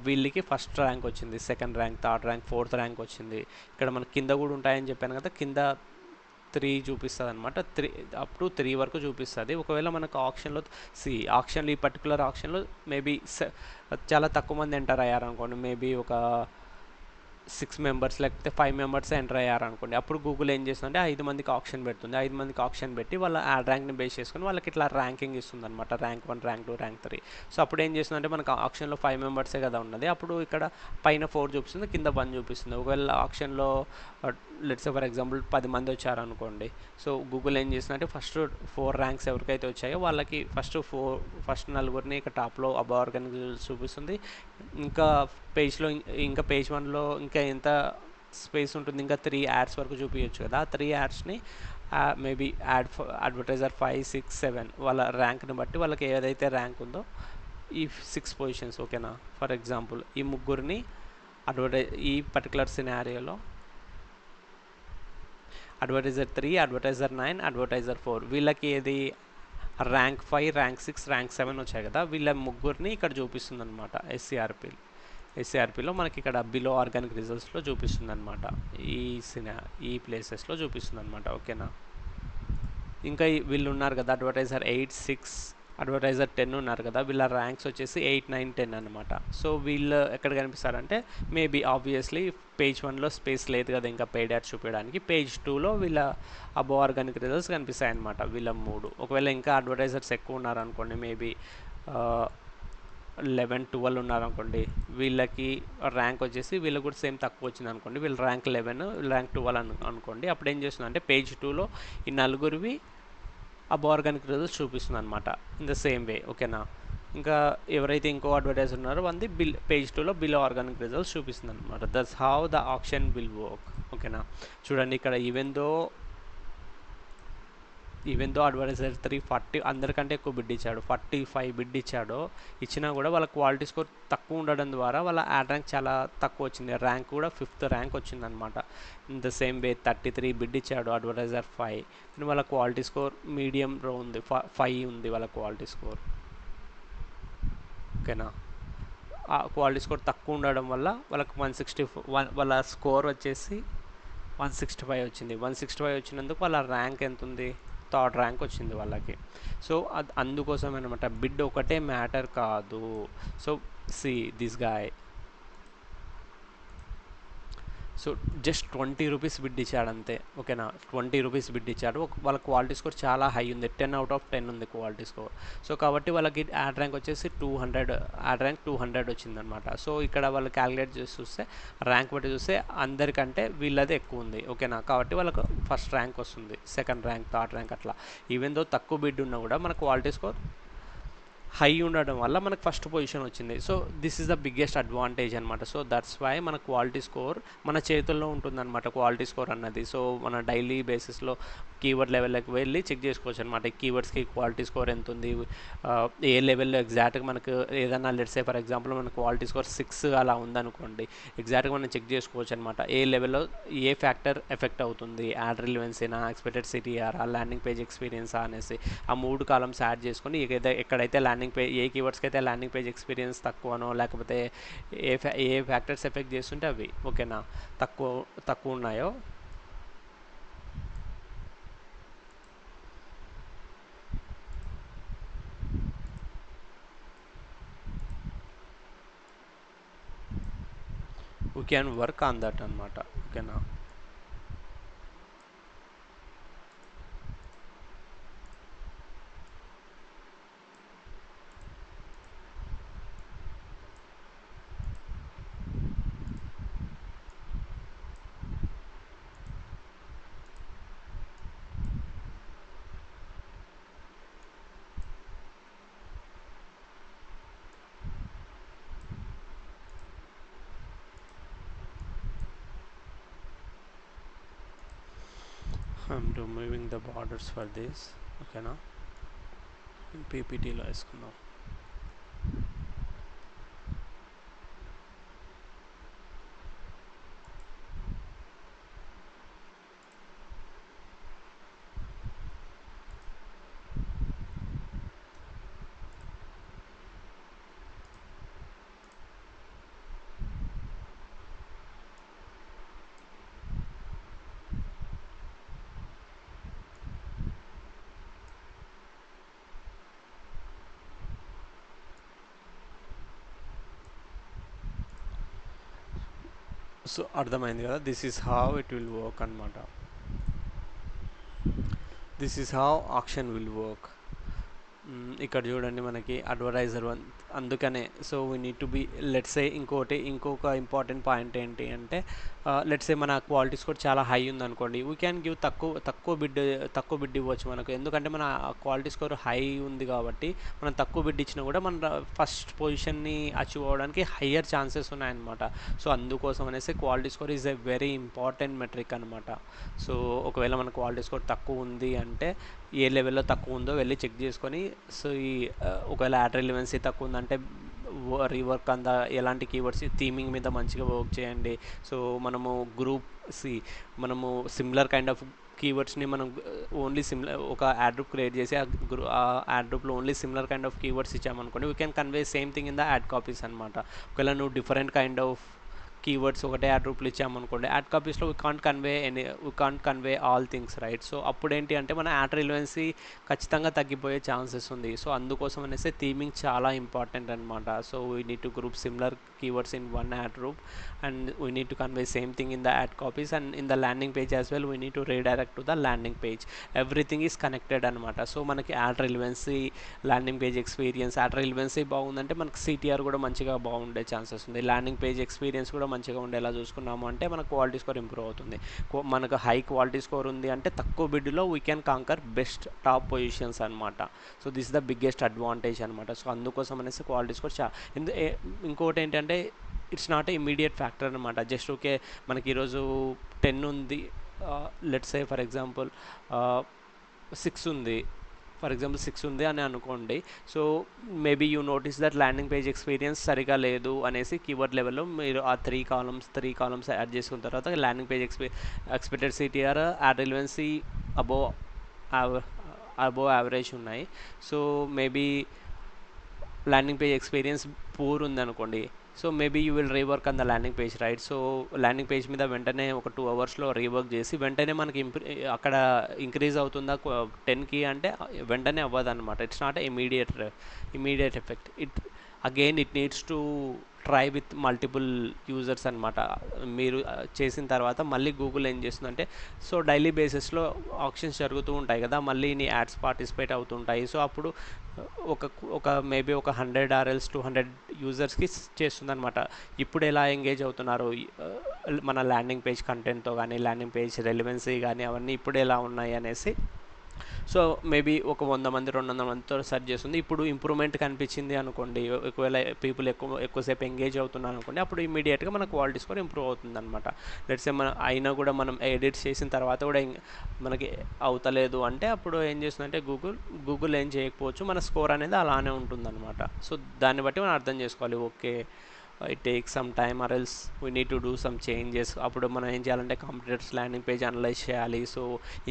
వీళ్ళకి ఫస్ట్ ర్యాంక్ వచ్చింది, second rank, third rank, fourth rank వచ్చింది. ఇక్కడ మనకి కింద కూడా ఉంటాయని చెప్పాను కదా, కింద 3 చూపిస్తుంది అనమాట. 3 అప్ టు 3 వరకు చూపిస్తుంది. ఒకవేళ మనకు ఆప్షన్లో ఈ పర్టికులర్ ఆప్షన్లో మేబీ చాలా తక్కువ మంది ఎంటర్ అయ్యారనుకోండి, మేబీ ఒక 6 మెంబర్స్ లేకపోతే 5 మెంబర్స్ ఎంటర్ అయ్యారనుకోండి, అప్పుడు గూగుల్ ఏం చేస్తుందంటే 5 మందికి ఆప్షన్ పెడుతుంది. 5 మందికి ఆప్షన్ పెట్టి వాళ్ళ యాడ్ ర్యాంక్ని బేస్ చేసుకుని వాళ్ళకి ఇట్లా ర్యాంకింగ్ ఇస్తుంది అనమాట. Rank 1, rank 2, rank 3. సో అప్పుడు ఏం చేస్తుందంటే మనకు ఆప్షన్లో 5 మెంబర్సే కదా ఉన్నది, అప్పుడు ఇక్కడ పైన 4 చూపిస్తుంది, కింద 1 చూపిస్తుంది. ఒకవేళ ఆప్షన్లో లెట్స్ ఫర్ ఎగ్జాంపుల్ 10 మంది వచ్చారనుకోండి, సో గూగుల్ ఏం చేస్తుందంటే ఫస్ట్ 4 ర్యాంక్స్ ఎవరికైతే వచ్చాయో వాళ్ళకి ఫస్ట్ నలుగురిని ఇక్కడ టాప్లో అబోవ్ ఆర్గానిక్ చూపిస్తుంది. ఇంకా పేజ్ 1లో ఇంకా ఎంత స్పేస్ ఉంటుంది, ఇంకా 3 యాడ్స్ వరకు చూపించచ్చు కదా. ఆ 3 యాడ్స్ని మేబీ అడ్వర్టైజర్ 5, 6, 7 వాళ్ళ ర్యాంక్ని బట్టి వాళ్ళకి ఏదైతే ర్యాంక్ ఉందో ఈ 6 పొజిషన్స్. ఓకేనా. ఫర్ ఎగ్జాంపుల్ ఈ ముగ్గురిని ఈ పర్టికులర్ సినారియోలో అడ్వర్టైజర్ 3, అడ్వర్టైజర్ 9, అడ్వర్టైజర్ 4 వీళ్ళకి ఏది ర్యాంక్ 5, ర్యాంక్ 6, ర్యాంక్ 7 వచ్చాయి కదా. వీళ్ళ ముగ్గురిని ఇక్కడ చూపిస్తుంది అనమాట. ఎస్సీఆర్పీలో మనకి ఇక్కడ బిలో ఆర్గానిక్ రిజల్ట్స్లో చూపిస్తుంది అనమాట. ఈ ప్లేసెస్లో చూపిస్తుంది అనమాట. ఓకేనా. ఇంకా వీళ్ళు ఉన్నారు కదా అడ్వర్టైజర్ 8, 6, అడ్వర్టైజర్ 10 ఉన్నారు కదా, వీళ్ళ ర్యాంక్స్ వచ్చేసి 8, 9, 10 అనమాట. సో వీళ్ళు ఎక్కడ కనిపిస్తారంటే మేబీ ఆబ్వియస్లీ పేజ్ 1లో స్పేస్ లేదు కదా ఇంకా పెయిడ్ యాడ్స్ చూపించడానికి. పేజ్ 2లో వీళ్ళ అబోవ్ ఆర్గానిక్ రిజల్ట్స్ కనిపిస్తాయి అనమాట, వీళ్ళ 3. ఒకవేళ ఇంకా అడ్వర్టైజర్స్ ఎక్కువ ఉన్నారనుకోండి, మేబీ 11, 12 ఉన్నారనుకోండి, వీళ్ళకి ర్యాంక్ వచ్చేసి వీళ్ళకి కూడా సేమ్ తక్కువ వచ్చింది అనుకోండి, వీళ్ళ ర్యాంక్ 11, ర్యాంక్ 12 అనుకోండి. అప్పుడు ఏం చేస్తుందంటే పేజ్ 2లో ఈ నలుగురివి అబోవ్ ఆర్గానిక్ రిజల్ట్స్ చూపిస్తుంది అనమాట ఇన్ ద సేమ్ వే. ఓకేనా. ఇంకా ఎవరైతే ఇంకో అడ్వర్టైజర్ ఉన్నారో వాళ్ళది పేజ్ 2లో బిలో ఆర్గానిక్ రిజల్ట్స్ చూపిస్తుంది అనమాట. That's how the option will work. ఓకేనా. చూడండి ఇక్కడ even though even though advertiser 340 అందరికంటే ఎక్కువ బిడ్ ఇచ్చాడు, 45 బిడ్ ఇచ్చాడో, ఇచ్చినా కూడా వాళ్ళ క్వాలిటీ స్కోర్ తక్కువ ఉండడం ద్వారా వాళ్ళ యాడ్ ర్యాంక్ చాలా తక్కువ వచ్చింది. ర్యాంక్ కూడా 5th ర్యాంక్ వచ్చిందనమాట. In the same way 33 bid ఇచ్చాడు అడ్వర్టైజర్ 5, కానీ వాళ్ళ క్వాలిటీ స్కోర్ మీడియంలో ఉంది, 5 ఉంది వాళ్ళ క్వాలిటీ స్కోర్. ఓకేనా, ఆ క్వాలిటీ స్కోర్ తక్కువ ఉండడం వల్ల వాళ్ళకి 161 వాళ్ళ స్కోర్ వచ్చేసి 165 వచ్చింది. 165 వచ్చినందుకు వాళ్ళ ర్యాంక్ ఎంత ఉంది, 3rd ర్యాంక్ వచ్చింది వాళ్ళకి. సో అది అందుకోసం అనమాట, బిడ్ ఒకటే మ్యాటర్ కాదు. So see this guy, so just 20 rupees bid ఇచ్చాడు అంతే. ఓకేనా, 20 రూపీస్ బిడ్ ఇచ్చాడు. వాళ్ళ క్వాలిటీ స్కోర్ చాలా హై ఉంది, 10/10 ఉంది క్వాలిటీ స్కోర్. సో కాబట్టి వాళ్ళకి యాడ్ ర్యాంక్ వచ్చేసి 200, యాడ్ ర్యాంక్ 200 వచ్చిందనమాట. సో ఇక్కడ వాళ్ళు క్యాలిక్యులేట్ చేసి చూస్తే, ర్యాంక్ బట్టి చూస్తే అందరికంటే వీళ్ళది ఎక్కువ ఉంది. ఓకేనా, కాబట్టి వాళ్ళకు ఫస్ట్ ర్యాంక్ వస్తుంది, సెకండ్ ర్యాంక్, థర్డ్ ర్యాంక్ అట్లా. ఈవెన్ దో తక్కువ బిడ్ ఉన్నా కూడా మన క్వాలిటీ స్కోర్ హై ఉండడం వల్ల మనకు ఫస్ట్ పొజిషన్ వచ్చింది. So this is the biggest advantage అనమాట. సో దట్స్ వై మన క్వాలిటీ స్కోర్ మన చేతుల్లో ఉంటుందన్నమాట, క్వాలిటీ స్కోర్ అన్నది. సో మన డైలీ బేసిస్లో కీవర్డ్ లెవెల్లోకి వెళ్ళి చెక్ చేసుకోవచ్చు అనమాట, ఈ కీవర్డ్స్కి క్వాలిటీ స్కోర్ ఎంత ఉంది, ఏ లెవెల్లో ఎగ్జాక్ట్గా మనకు ఏదన్నా లెట్సే ఫర్ ఎగ్జాంపుల్ మన క్వాలిటీ స్కోర్ 6 అలా ఉందనుకోండి, ఎగ్జాక్ట్గా మనం చెక్ చేసుకోవచ్చు అనమాట, ఏ లెవెల్లో ఏ ఫ్యాక్టర్ ఎఫెక్ట్ అవుతుంది, యాడ్ రిలవెన్సీనా, ఎక్స్పెక్టెడ్ సిటీఆర్, ల్యాండింగ్ పేజ్ ఎక్స్పీరియన్సా అనేసి ఆ 3 కాలమ్స్ యాడ్ చేసుకొని ఎక్కడైతే ల్యాండింగ్ పేజ్, ఏ కీవర్డ్స్కి అయితే ల్యాండింగ్ పేజ్ ఎక్స్పీరియన్స్ తక్కువనో, లేకపోతే ఏ ఫ్యాక్టర్స్ ఎఫెక్ట్ చేస్తుంటే అవి ఓకేనా తక్కువ ఉన్నాయో, we can work on that అనమాట. ఓకేనా, I'm removing the borders for this. ఓకేనా, పీపీటీలో వేసుకుందాం. సో అర్థమైంది కదా, this is how it will work అనమాట. This is how auction will work. ఇక్కడ చూడండి మనకి అడ్వర్టైజర్ 1, అందుకనే so we need to be let's say. ఇంకొక ఇంపార్టెంట్ పాయింట్ ఏంటి అంటే, లెట్సే మన క్వాలిటీ స్కోర్ చాలా హై ఉందనుకోండి, వీ క్యాన్ గివ్ తక్కువ బిడ్ ఇవ్వచ్చు మనకు. ఎందుకంటే మన క్వాలిటీ స్కోర్ హై ఉంది కాబట్టి మనం తక్కువ బిడ్ ఇచ్చినా కూడా మన ఫస్ట్ పొజిషన్ని అచీవ్ అవ్వడానికి హయ్యర్ ఛాన్సెస్ ఉన్నాయన్నమాట. సో అందుకోసం అనేసి quality score is a very important metric అనమాట. సో ఒకవేళ మన క్వాలిటీ స్కోర్ తక్కువ ఉంది అంటే, ఏ లెవెల్లో తక్కువ ఉందో వెళ్ళి చెక్ చేసుకొని, సో ఒకవేళ యాడ్ రిలవెన్సీ తక్కువ ఉందంటే రీవర్క్ అందా, ఎలాంటి కీవర్డ్స్ థీమింగ్ మీద మంచిగా వర్క్ చేయండి. సో మనము సిమిలర్ కైండ్ ఆఫ్ కీవర్డ్స్ని మనం ఓన్లీ ఒక యాడ్ గ్రూప్ క్రియేట్ చేసి ఆ యాడ్ గ్రూప్లో only similar kind of keywords ఇచ్చామనుకోండి, we can convey same thing in the ad copies అనమాట. ఒకవేళ నువ్వు డిఫరెంట్ కైండ్ ఆఫ్ కీవర్డ్స్ ఒకటే యాడ్ గ్రూప్లు ఇచ్చామనుకోండి, యాడ్ కాపీస్లో we can't convey all things, right. So అప్పుడు ఏంటి అంటే మన యాడ్ రిలవెన్సీ ఖచ్చితంగా తగ్గిపోయే ఛాన్సెస్ ఉంది. సో అందుకోసం అనేసి థీమింగ్ చాలా ఇంపార్టెంట్ అనమాట. So we need to group similar keywords in one ad group, and we need to convey same thing in the ad copies, and in the landing page as well we need to redirect to the landing page. Everything is connected అనమాట. So మనకి add relevancy, landing page experience, add relevancy బాగుందంటే మనకి CTR కూడా మంచిగా బాగుండే chances ఉంది. Landing page experience కూడా మంచిగా ఉండేలా చూసుకున్నాము అంటే మన క్వాలిటీ స్కోర్ ఇంప్రూవ్ అవుతుంది. మనకు హై క్వాలిటీ స్కోర్ ఉంది అంటే తక్కువ బిడ్లో we can conquer best top positions అనమాట. So this is the biggest advantage అనమాట. సో అందుకోసం అనేసి క్వాలిటీ స్కోర్ ఇంకోటి ఏంటంటే it's not a immediate factor అనమాట. జస్ట్ ఓకే మనకి ఈరోజు 10 ఉంది, లెట్స్ సే ఫర్ ఎగ్జాంపుల్ 6 ఉంది, ఫర్ ఎగ్జాంపుల్ 6 ఉంది అని అనుకోండి. So maybe you notice that landing page experience సరిగా లేదు అనేసి కీవర్డ్ లెవెల్లో మీరు ఆ త్రీ కాలమ్స్ యాడ్ చేసుకున్న తర్వాత landing page expected CTR ad relevancy above above average ఉన్నాయి. So maybe landing page experience poor ఉందనుకోండి, so maybe you will rework on the landing page, right? So landing page మీద వెంటనే ఒక 2 అవర్స్లో rework చేసి వెంటనే మనకి అక్కడ ఇంక్రీజ్ అవుతుందా 10కి అంటే వెంటనే అవ్వదు అనమాట. It's not immediate effect. It needs to try with multiple users అనమాట. మీరు చేసిన తర్వాత మళ్ళీ గూగుల్ ఏం చేస్తుందంటే, సో డైలీ బేసిస్లో ఆప్షన్స్ జరుగుతూ ఉంటాయి కదా, మళ్ళీ నీ యాడ్స్ పార్టిసిపేట్ అవుతుంటాయి. సో అప్పుడు ఒక మేబీ ఒక 100 ఆర్ఎల్స్ 200 యూజర్స్కి చేస్తుంది అనమాట. ఇప్పుడు ఎలా ఎంగేజ్ అవుతున్నారు మన ల్యాండింగ్ పేజ్ కంటెంట్తో కానీ, ల్యాండింగ్ పేజ్ రెలవెన్సీ కానీ, అవన్నీ ఇప్పుడు ఎలా ఉన్నాయి అనేసి. సో మేబీ ఒక 100 మంది 200 మందితో సెర్చ్ చేస్తుంది. ఇప్పుడు ఇంప్రూవ్మెంట్ కనిపించింది అనుకోండి, ఒకవేళ పీపుల్ ఎక్కువసేపు ఎంగేజ్ అవుతున్నారు అనుకోండి, అప్పుడు ఇమీడియట్గా మన క్వాలిటీ స్కోర్ ఇంప్రూవ్ అవుతుంది అనమాట. లెట్స్ అయినా కూడా మనం ఎడిట్స్ చేసిన తర్వాత కూడా మనకి అవుతలేదు అంటే అప్పుడు ఏం చేస్తుందంటే గూగుల్ ఏం చేయకపోవచ్చు, మన స్కోర్ అనేది అలానే ఉంటుందన్నమాట. సో దాన్ని బట్టి మనం అర్థం చేసుకోవాలి, okay it take some time or else we need to do some changes. అప్పుడు మనం ఏం చేయాలంటే కాంపిటేటర్స్ ల్యాండింగ్ పేజ్ అనలైజ్ చేయాలి. సో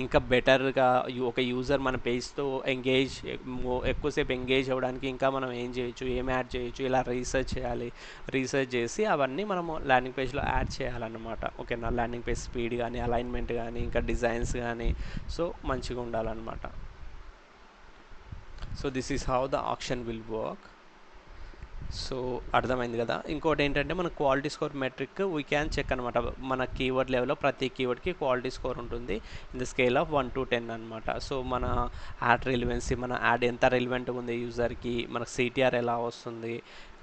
ఇంకా బెటర్గా ఒక యూజర్ మన పేజ్తో ఎక్కువసేపు ఎంగేజ్ అవ్వడానికి ఇంకా మనం ఏం చేయొచ్చు, ఏం యాడ్ చేయొచ్చు, ఇలా రీసెర్చ్ చేసి అవన్నీ మనము ల్యాండింగ్ పేజ్లో యాడ్ చేయాలన్నమాట. ఓకేనా? ల్యాండింగ్ పేజ్ స్పీడ్ కానీ, అలైన్మెంట్ కానీ, ఇంకా డిజైన్స్ కానీ సో మంచిగా ఉండాలన్నమాట. So this is how the option will work. So అర్థమైంది కదా. ఇంకోటి ఏంటంటే మన quality score metric we can check అనమాట. మన కీవర్డ్ లెవెల్లో ప్రతి కీవర్డ్కి క్వాలిటీ స్కోర్ ఉంటుంది in the scale of 1 to 10 అనమాట. సో మన యాడ్ రిలవెన్సీ, మన యాడ్ ఎంత రిలవెంట్గా ఉంది యూజర్కి, మనకు సిటిఆర్ ఎలా వస్తుంది,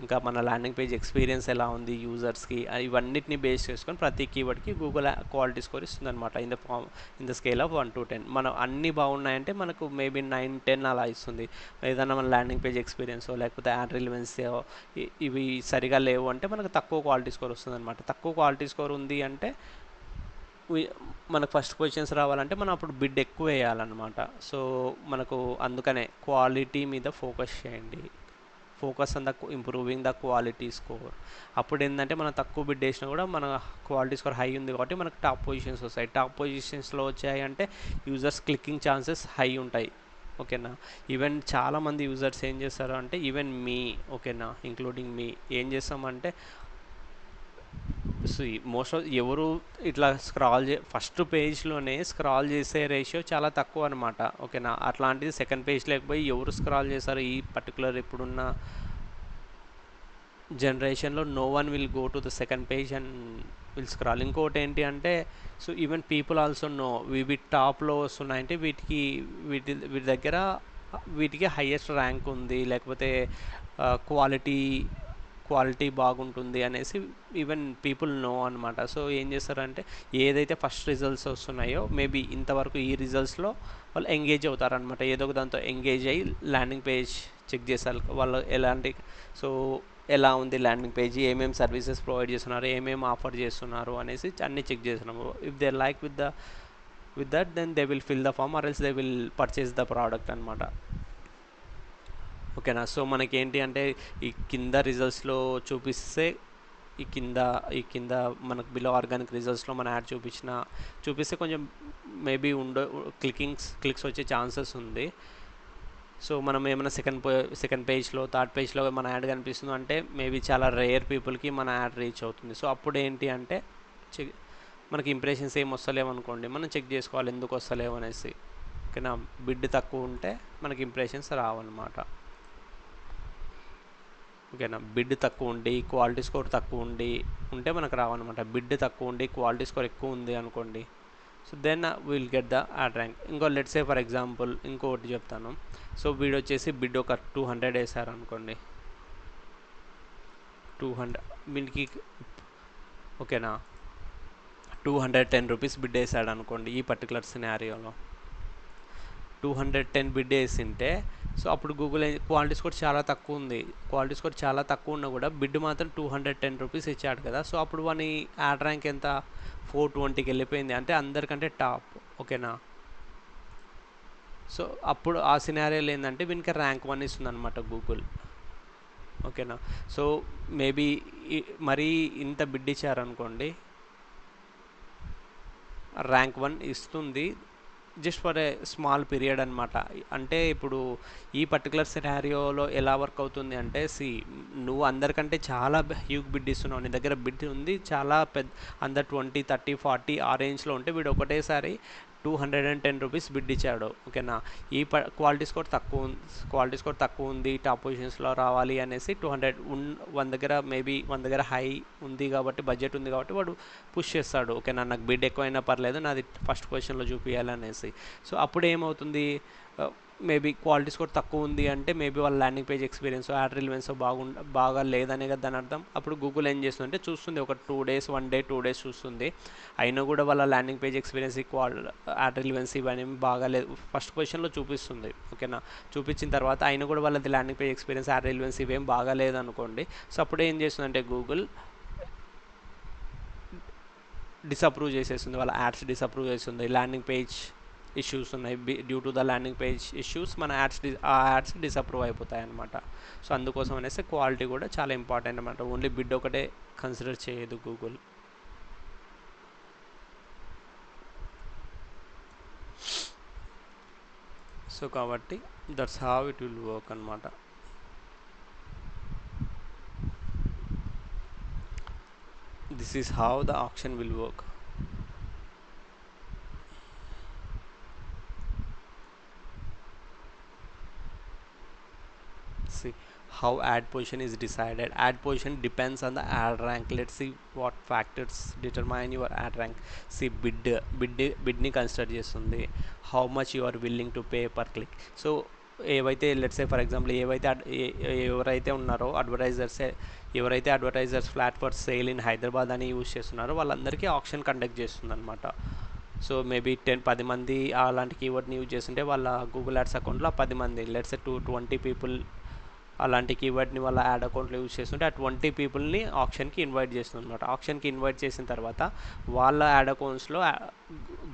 ఇంకా మన ల్యాండింగ్ పేజ్ ఎక్స్పీరియన్స్ ఎలా ఉంది యూజర్స్కి, ఇవన్నిటిని బేస్ చేసుకొని ప్రతి కీవర్డ్కి గూగుల్ క్వాలిటీ స్కోర్ ఇస్తుంది అనమాట in the scale of 1 to 10. మనం అన్నీ బాగున్నాయంటే మనకు మేబీ 9-10 అలా ఇస్తుంది. ఏదైనా మన ల్యాండింగ్ పేజ్ ఎక్స్పీరియన్స్ లేకపోతే యాడ్ రిలవెన్సీ ఇవి సరిగా లేవు అంటే మనకు తక్కువ క్వాలిటీ స్కోర్ వస్తుంది అనమాట. తక్కువ క్వాలిటీ స్కోర్ ఉంది అంటే మనకు ఫస్ట్ పొజిషన్స్ రావాలంటే మనం అప్పుడు బిడ్ ఎక్కువ వేయాలన్నమాట. సో మనకు అందుకనే క్వాలిటీ మీద ఫోకస్ చేయండి, focus on the improving the quality score. అప్పుడు ఏంటంటే మనం తక్కువ బిడ్ వేసినా కూడా మన క్వాలిటీ స్కోర్ హై ఉంది కాబట్టి మనకు టాప్ పొజిషన్స్ వస్తాయి. టాప్ పొజిషన్స్లో వచ్చాయి అంటే యూజర్స్ క్లికింగ్ ఛాన్సెస్ హై ఉంటాయి. ఓకేనా? ఈవెన్ చాలామంది యూజర్స్ ఏం చేస్తారు అంటే, ఈవెన్ మీ, ఓకేనా, ఇంక్లూడింగ్ మీ, ఏం చేస్తామంటే సో మోస్ట్ ఆఫ్ ఎవరు ఇట్లా ఫస్ట్ పేజ్లోనే స్క్రాల్ చేసే రేషియో చాలా తక్కువ అనమాట. ఓకేనా? అట్లాంటిది సెకండ్ పేజ్ లేకపోయి ఎవరు స్క్రాల్ చేస్తారు ఈ పర్టికులర్ ఇప్పుడున్న జనరేషన్లో? No one will go to the second page and will scroll. ఇంకోటి ఏంటి అంటే, so even people also know వీటి టాప్లో వస్తున్నాయంటే వీటి దగ్గర వీటికి హయ్యెస్ట్ ర్యాంక్ ఉంది, లేకపోతే క్వాలిటీ బాగుంటుంది అనేసి ఈవెన్ పీపుల్ నో అనమాట. సో ఏం చేస్తారంటే ఏదైతే ఫస్ట్ రిజల్ట్స్ వస్తున్నాయో మేబీ ఇంతవరకు ఈ రిజల్ట్స్లో వాళ్ళు ఎంగేజ్ అవుతారనమాట. ఏదో ఒక దాంతో ఎంగేజ్ అయ్యి ల్యాండింగ్ పేజ్ చెక్ చేస్తారు వాళ్ళు సో ఎలా ఉంది ల్యాండింగ్ పేజ్, ఏమేమి సర్వీసెస్ ప్రొవైడ్ చేస్తున్నారు, ఏమేమి ఆఫర్ చేస్తున్నారు అనేసి అన్నీ చెక్ చేస్తున్నాము. If they like with that then they will fill the form or else they will purchase the product అనమాట. ఓకేనా? సో మనకేంటి అంటే ఈ కింద రిజల్ట్స్లో చూపిస్తే ఈ కింద మనకు బిలో ఆర్గానిక్ రిజల్ట్స్లో మన యాడ్ చూపిస్తే కొంచెం మేబీ క్లిక్స్ వచ్చే ఛాన్సెస్ ఉంది. సో మనం ఏమైనా సెకండ్ పేజ్లో థర్డ్ పేజ్లో మన యాడ్ కనిపిస్తుంది అంటే మేబీ చాలా రేర్ పీపుల్కి మన యాడ్ రీచ్ అవుతుంది. సో అప్పుడు ఏంటి అంటే మనకి ఇంప్రెషన్స్ ఏం వస్తలేవు అనుకోండి, మనం చెక్ చేసుకోవాలి ఎందుకు వస్తలేవు అనేసి. ఓకేనా? బిడ్ తక్కువ ఉంటే మనకి ఇంప్రెషన్స్ రావన్నమాట. ఓకేనా? బిడ్ తక్కువ ఉండి క్వాలిటీ స్కోర్ తక్కువ ఉంటే మనకు రావన్నమాట. బిడ్ తక్కువ ఉండి క్వాలిటీ స్కోర్ ఎక్కువ ఉంది అనుకోండి, so then will get the ad rank. ఇంకో లెట్స్ సే ఫర్ ఎగ్జాంపుల్ ఇంకొకటి చెప్తాను. సో వీడు వచ్చేసి బిడ్ ఒక 200 వేసారు అనుకోండి, 200 వీనికి, ఓకేనా, 210 రూపీస్ బిడ్ వేసాడు అనుకోండి. ఈ పర్టికులర్ సినారియోలో 210 బిడ్ వేసింటే సో అప్పుడు గూగుల్ క్వాలిటీ స్కోర్ చాలా తక్కువ ఉంది, క్వాలిటీ స్కోర్ చాలా తక్కువ ఉన్నా కూడా బిడ్ మాత్రం 210 రూపీస్ ఇచ్చాడు కదా. సో అప్పుడు వాని యాడ్ ర్యాంక్ ఎంత, 420కి వెళ్ళిపోయింది, అంటే అందరికంటే టాప్. ఓకేనా? సో అప్పుడు ఆ సినారియోలో ఏంటంటే వీనికి ర్యాంక్ 1 ఇస్తుంది అనమాట గూగుల్. ఓకేనా. సో మేబీ మరీ ఇంత బిడ్ ఇచ్చారనుకోండి, ర్యాంక్ 1 ఇస్తుంది just for a small period అనమాట. అంటే ఇప్పుడు ఈ పర్టికులర్ సినారియోలో ఎలా వర్క్ అవుతుంది అంటే, నువ్వు అందరికంటే చాలా హ్యూగ్ బిడ్ ఇస్తున్నావు, నీ దగ్గర బిడ్ ఉంది చాలా పెద్ద, అందరు 20 30 40 ఆ రేంజ్లో ఉంటే వీడు ఒకటేసారి 210 రూపీస్ బిడ్ ఇచ్చాడు. ఓకేనా. ఈ క్వాలిటీ స్కోర్ తక్కువ ఉంది, టాప్ పొజిషన్స్లో రావాలి అనేసి 200 వన్ దగ్గర హై ఉంది కాబట్టి, బడ్జెట్ ఉంది కాబట్టి వాడు పుష్ చేస్తాడు. ఓకేనా, నాకు బిడ్ ఎక్కువైనా పర్లేదు, నాది ఫస్ట్ పొజిషన్లో చూపించాలనేసి. సో అప్పుడు ఏమవుతుంది, మేబీ క్వాలిటీ స్కోర్ తక్కువ ఉంది అంటే మేబీ వాళ్ళ landing page experience, add relevance బాగా లేదనే కదా దాని అర్థం. అప్పుడు గూగుల్ ఏం చేస్తుందంటే చూస్తుంది, ఒక 2 days 1 day 2 days చూస్తుంది, అయినా కూడా వాళ్ళ landing page experience, add relevance ఇవన్నీ బాగాలేదు, ఫస్ట్ పొజిషన్లో చూపిస్తుంది. ఓకేనా, చూపించిన తర్వాత అయినా కూడా వాళ్ళది landing page experience, add relevance ఇవేం బాగాలేదు అనుకోండి. సో అప్పుడు ఏం చేస్తుందంటే గూగుల్ డిసప్రూవ్ చేసేస్తుంది, వాళ్ళ యాడ్స్ డిసప్రూవ్ చేస్తుంది. ల్యాండింగ్ పేజ్ ఇష్యూస్ ఉన్నాయి, due to the landing page issues మన యాడ్స్ డిసప్రూవ్ అయిపోతాయి అనమాట. సో అందుకోసం అనేసి క్వాలిటీ కూడా చాలా ఇంపార్టెంట్ అనమాట. ఓన్లీ బిడ్ ఒకటే కన్సిడర్ చేయదు గూగుల్. సో కాబట్టి that's how it will work అనమాట. This is how the option will work. See how ad position is decided. Ad position depends on the ad rank. Let's see what factors determine your ad rank. See bid ni consider చేస్తుంది, how much you are willing to pay per click. So ఏవైతే let's say for example ఎవరైతే ఉన్నారో advertisers flat for sale in Hyderabad అని use చేస్తున్నారో వాళ్ళందరికీ option conduct చేస్తుంది అనమాట. So maybe 10 మంది అలాంటి కీవర్డ్ని యూజ్ చేస్తుంటే వాళ్ళ గూగుల్ యాడ్స్ అకౌంట్లో 10 మంది, లెట్స్ సే 20 పీపుల్ అలాంటి కీవర్డ్ని వాళ్ళ యాడ్ అకౌంట్లో యూజ్ చేస్తుంటే ఆ 20 పీపుల్ని ఆప్షన్కి ఇన్వైట్ చేస్తుంది అనమాట. ఆప్షన్కి ఇన్వైట్ చేసిన తర్వాత వాళ్ళ యాడ్ అకౌంట్స్లో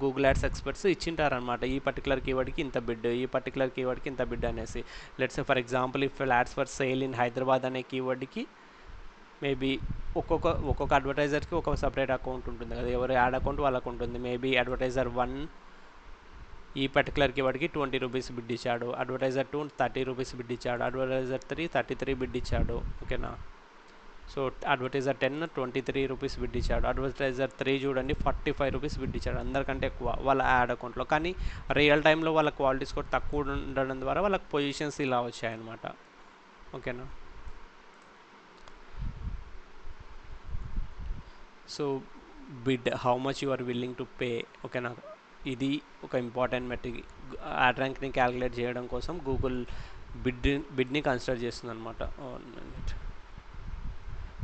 గూగుల్ యాడ్స్ ఎక్స్పర్ట్స్ ఇచ్చింటారనమాట, ఈ పర్టికులర్ కీవర్డ్కి ఇంత బిడ్, ఈ పర్టికులర్ కీవర్డ్కి ఇంత బిడ్ అనేసి. Let's for example if ads for sale in Hyderabad అనే కీవర్డ్కి మేబీ ఒక్కొక్క అడ్వర్టైజర్కి ఒక సపరేట్ అకౌంట్ ఉంటుంది కదా, ఎవరి యాడ్ అకౌంట్ వాళ్ళకు ఉంటుంది. మేబీ అడ్వర్టైజర్ 1 ఈ పర్టికులర్ కీవర్డ్కి 20 రూపీస్ బిడ్ ఇచ్చాడు, అడ్వర్టైజర్ 2 30 రూపీస్ బిడ్ ఇచ్చాడు, అడ్వర్టైజర్ 3 33 బిడ్ ఇచ్చాడు. ఓకేనా. సో అడ్వర్టైజర్ 10 23 రూపీస్ బిడ్ ఇచ్చాడు, అడ్వర్టైజర్ 3 చూడండి 45 రూపీస్ బిడ్ ఇచ్చాడు, అందరికంటే ఎక్కువ వాళ్ళ యాడ్ అకౌంట్లో. కానీ రియల్ టైంలో వాళ్ళ క్వాలిటీ స్కోర్ తక్కువ ఉండడం ద్వారా వాళ్ళకి పొజిషన్స్ ఇలా వచ్చాయన్నమాట. ఓకేనా. So bid, how much you are willing to pay. ఓకేనా, ఇది ఒక ఇంపార్టెంట్ మెట్రిక్. యాడ్ ర్యాంక్ని క్యాలిక్యులేట్ చేయడం కోసం గూగుల్ బిడ్ని కన్సిడర్ చేస్తుంది అనమాట.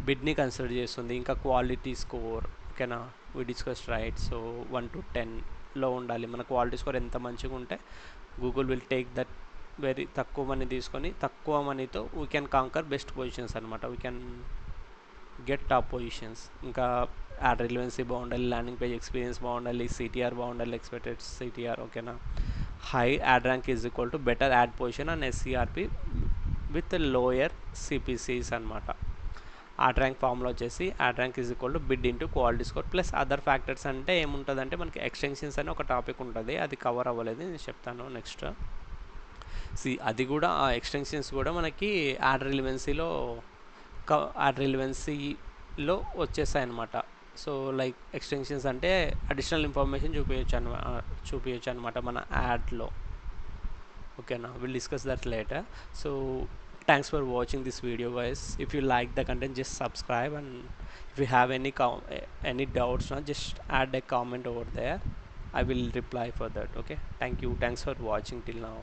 బిడ్ని కన్సిడర్ చేస్తుంది, ఇంకా క్వాలిటీ స్కోర్. ఓకేనా, we discuss right. So 1 to 10లో ఉండాలి మన క్వాలిటీ స్కోర్. ఎంత మంచిగా ఉంటే Google will take that very తక్కువ మనీ తీసుకొని, తక్కువ మనీతో we can conquer best positions అనమాట, we can get top positions. ఇంకా యాడ్ రిలవెన్సీ బాగుండాలి, ల్యాండింగ్ పేజ్ ఎక్స్పీరియన్స్ బాగుండాలి, సిటిఆర్ బాగుండాలి, ఎక్స్పెక్టెడ్ సిటిఆర్. ఓకేనా. High ad rank is equal to better ad position and SERP with lower CPCs అనమాట. Ad rank formula వచ్చేసి ad rank is equal to bid into quality score plus other factors. అంటే ఏముంటుందంటే మనకి extensions అని ఒక topic ఉంటుంది, అది cover అవ్వలేదు, నేను చెప్తాను నెక్స్ట్. అది కూడా ఆ ఎక్స్టెన్షన్స్ కూడా మనకి యాడ్ రిలవెన్సీలో వచ్చేస్తాయి అనమాట. సో లైక్ ఎక్స్టెన్షన్స్ అంటే అడిషనల్ ఇన్ఫర్మేషన్ చూపించచ్చు అనమాట మన యాడ్లో. ఓకేనా, will discuss that later. So thanks for watching this video guys. If you like the content just subscribe, and if you have any doubts just add a comment over there, I will reply for that. Okay, thank you, thanks for watching till now.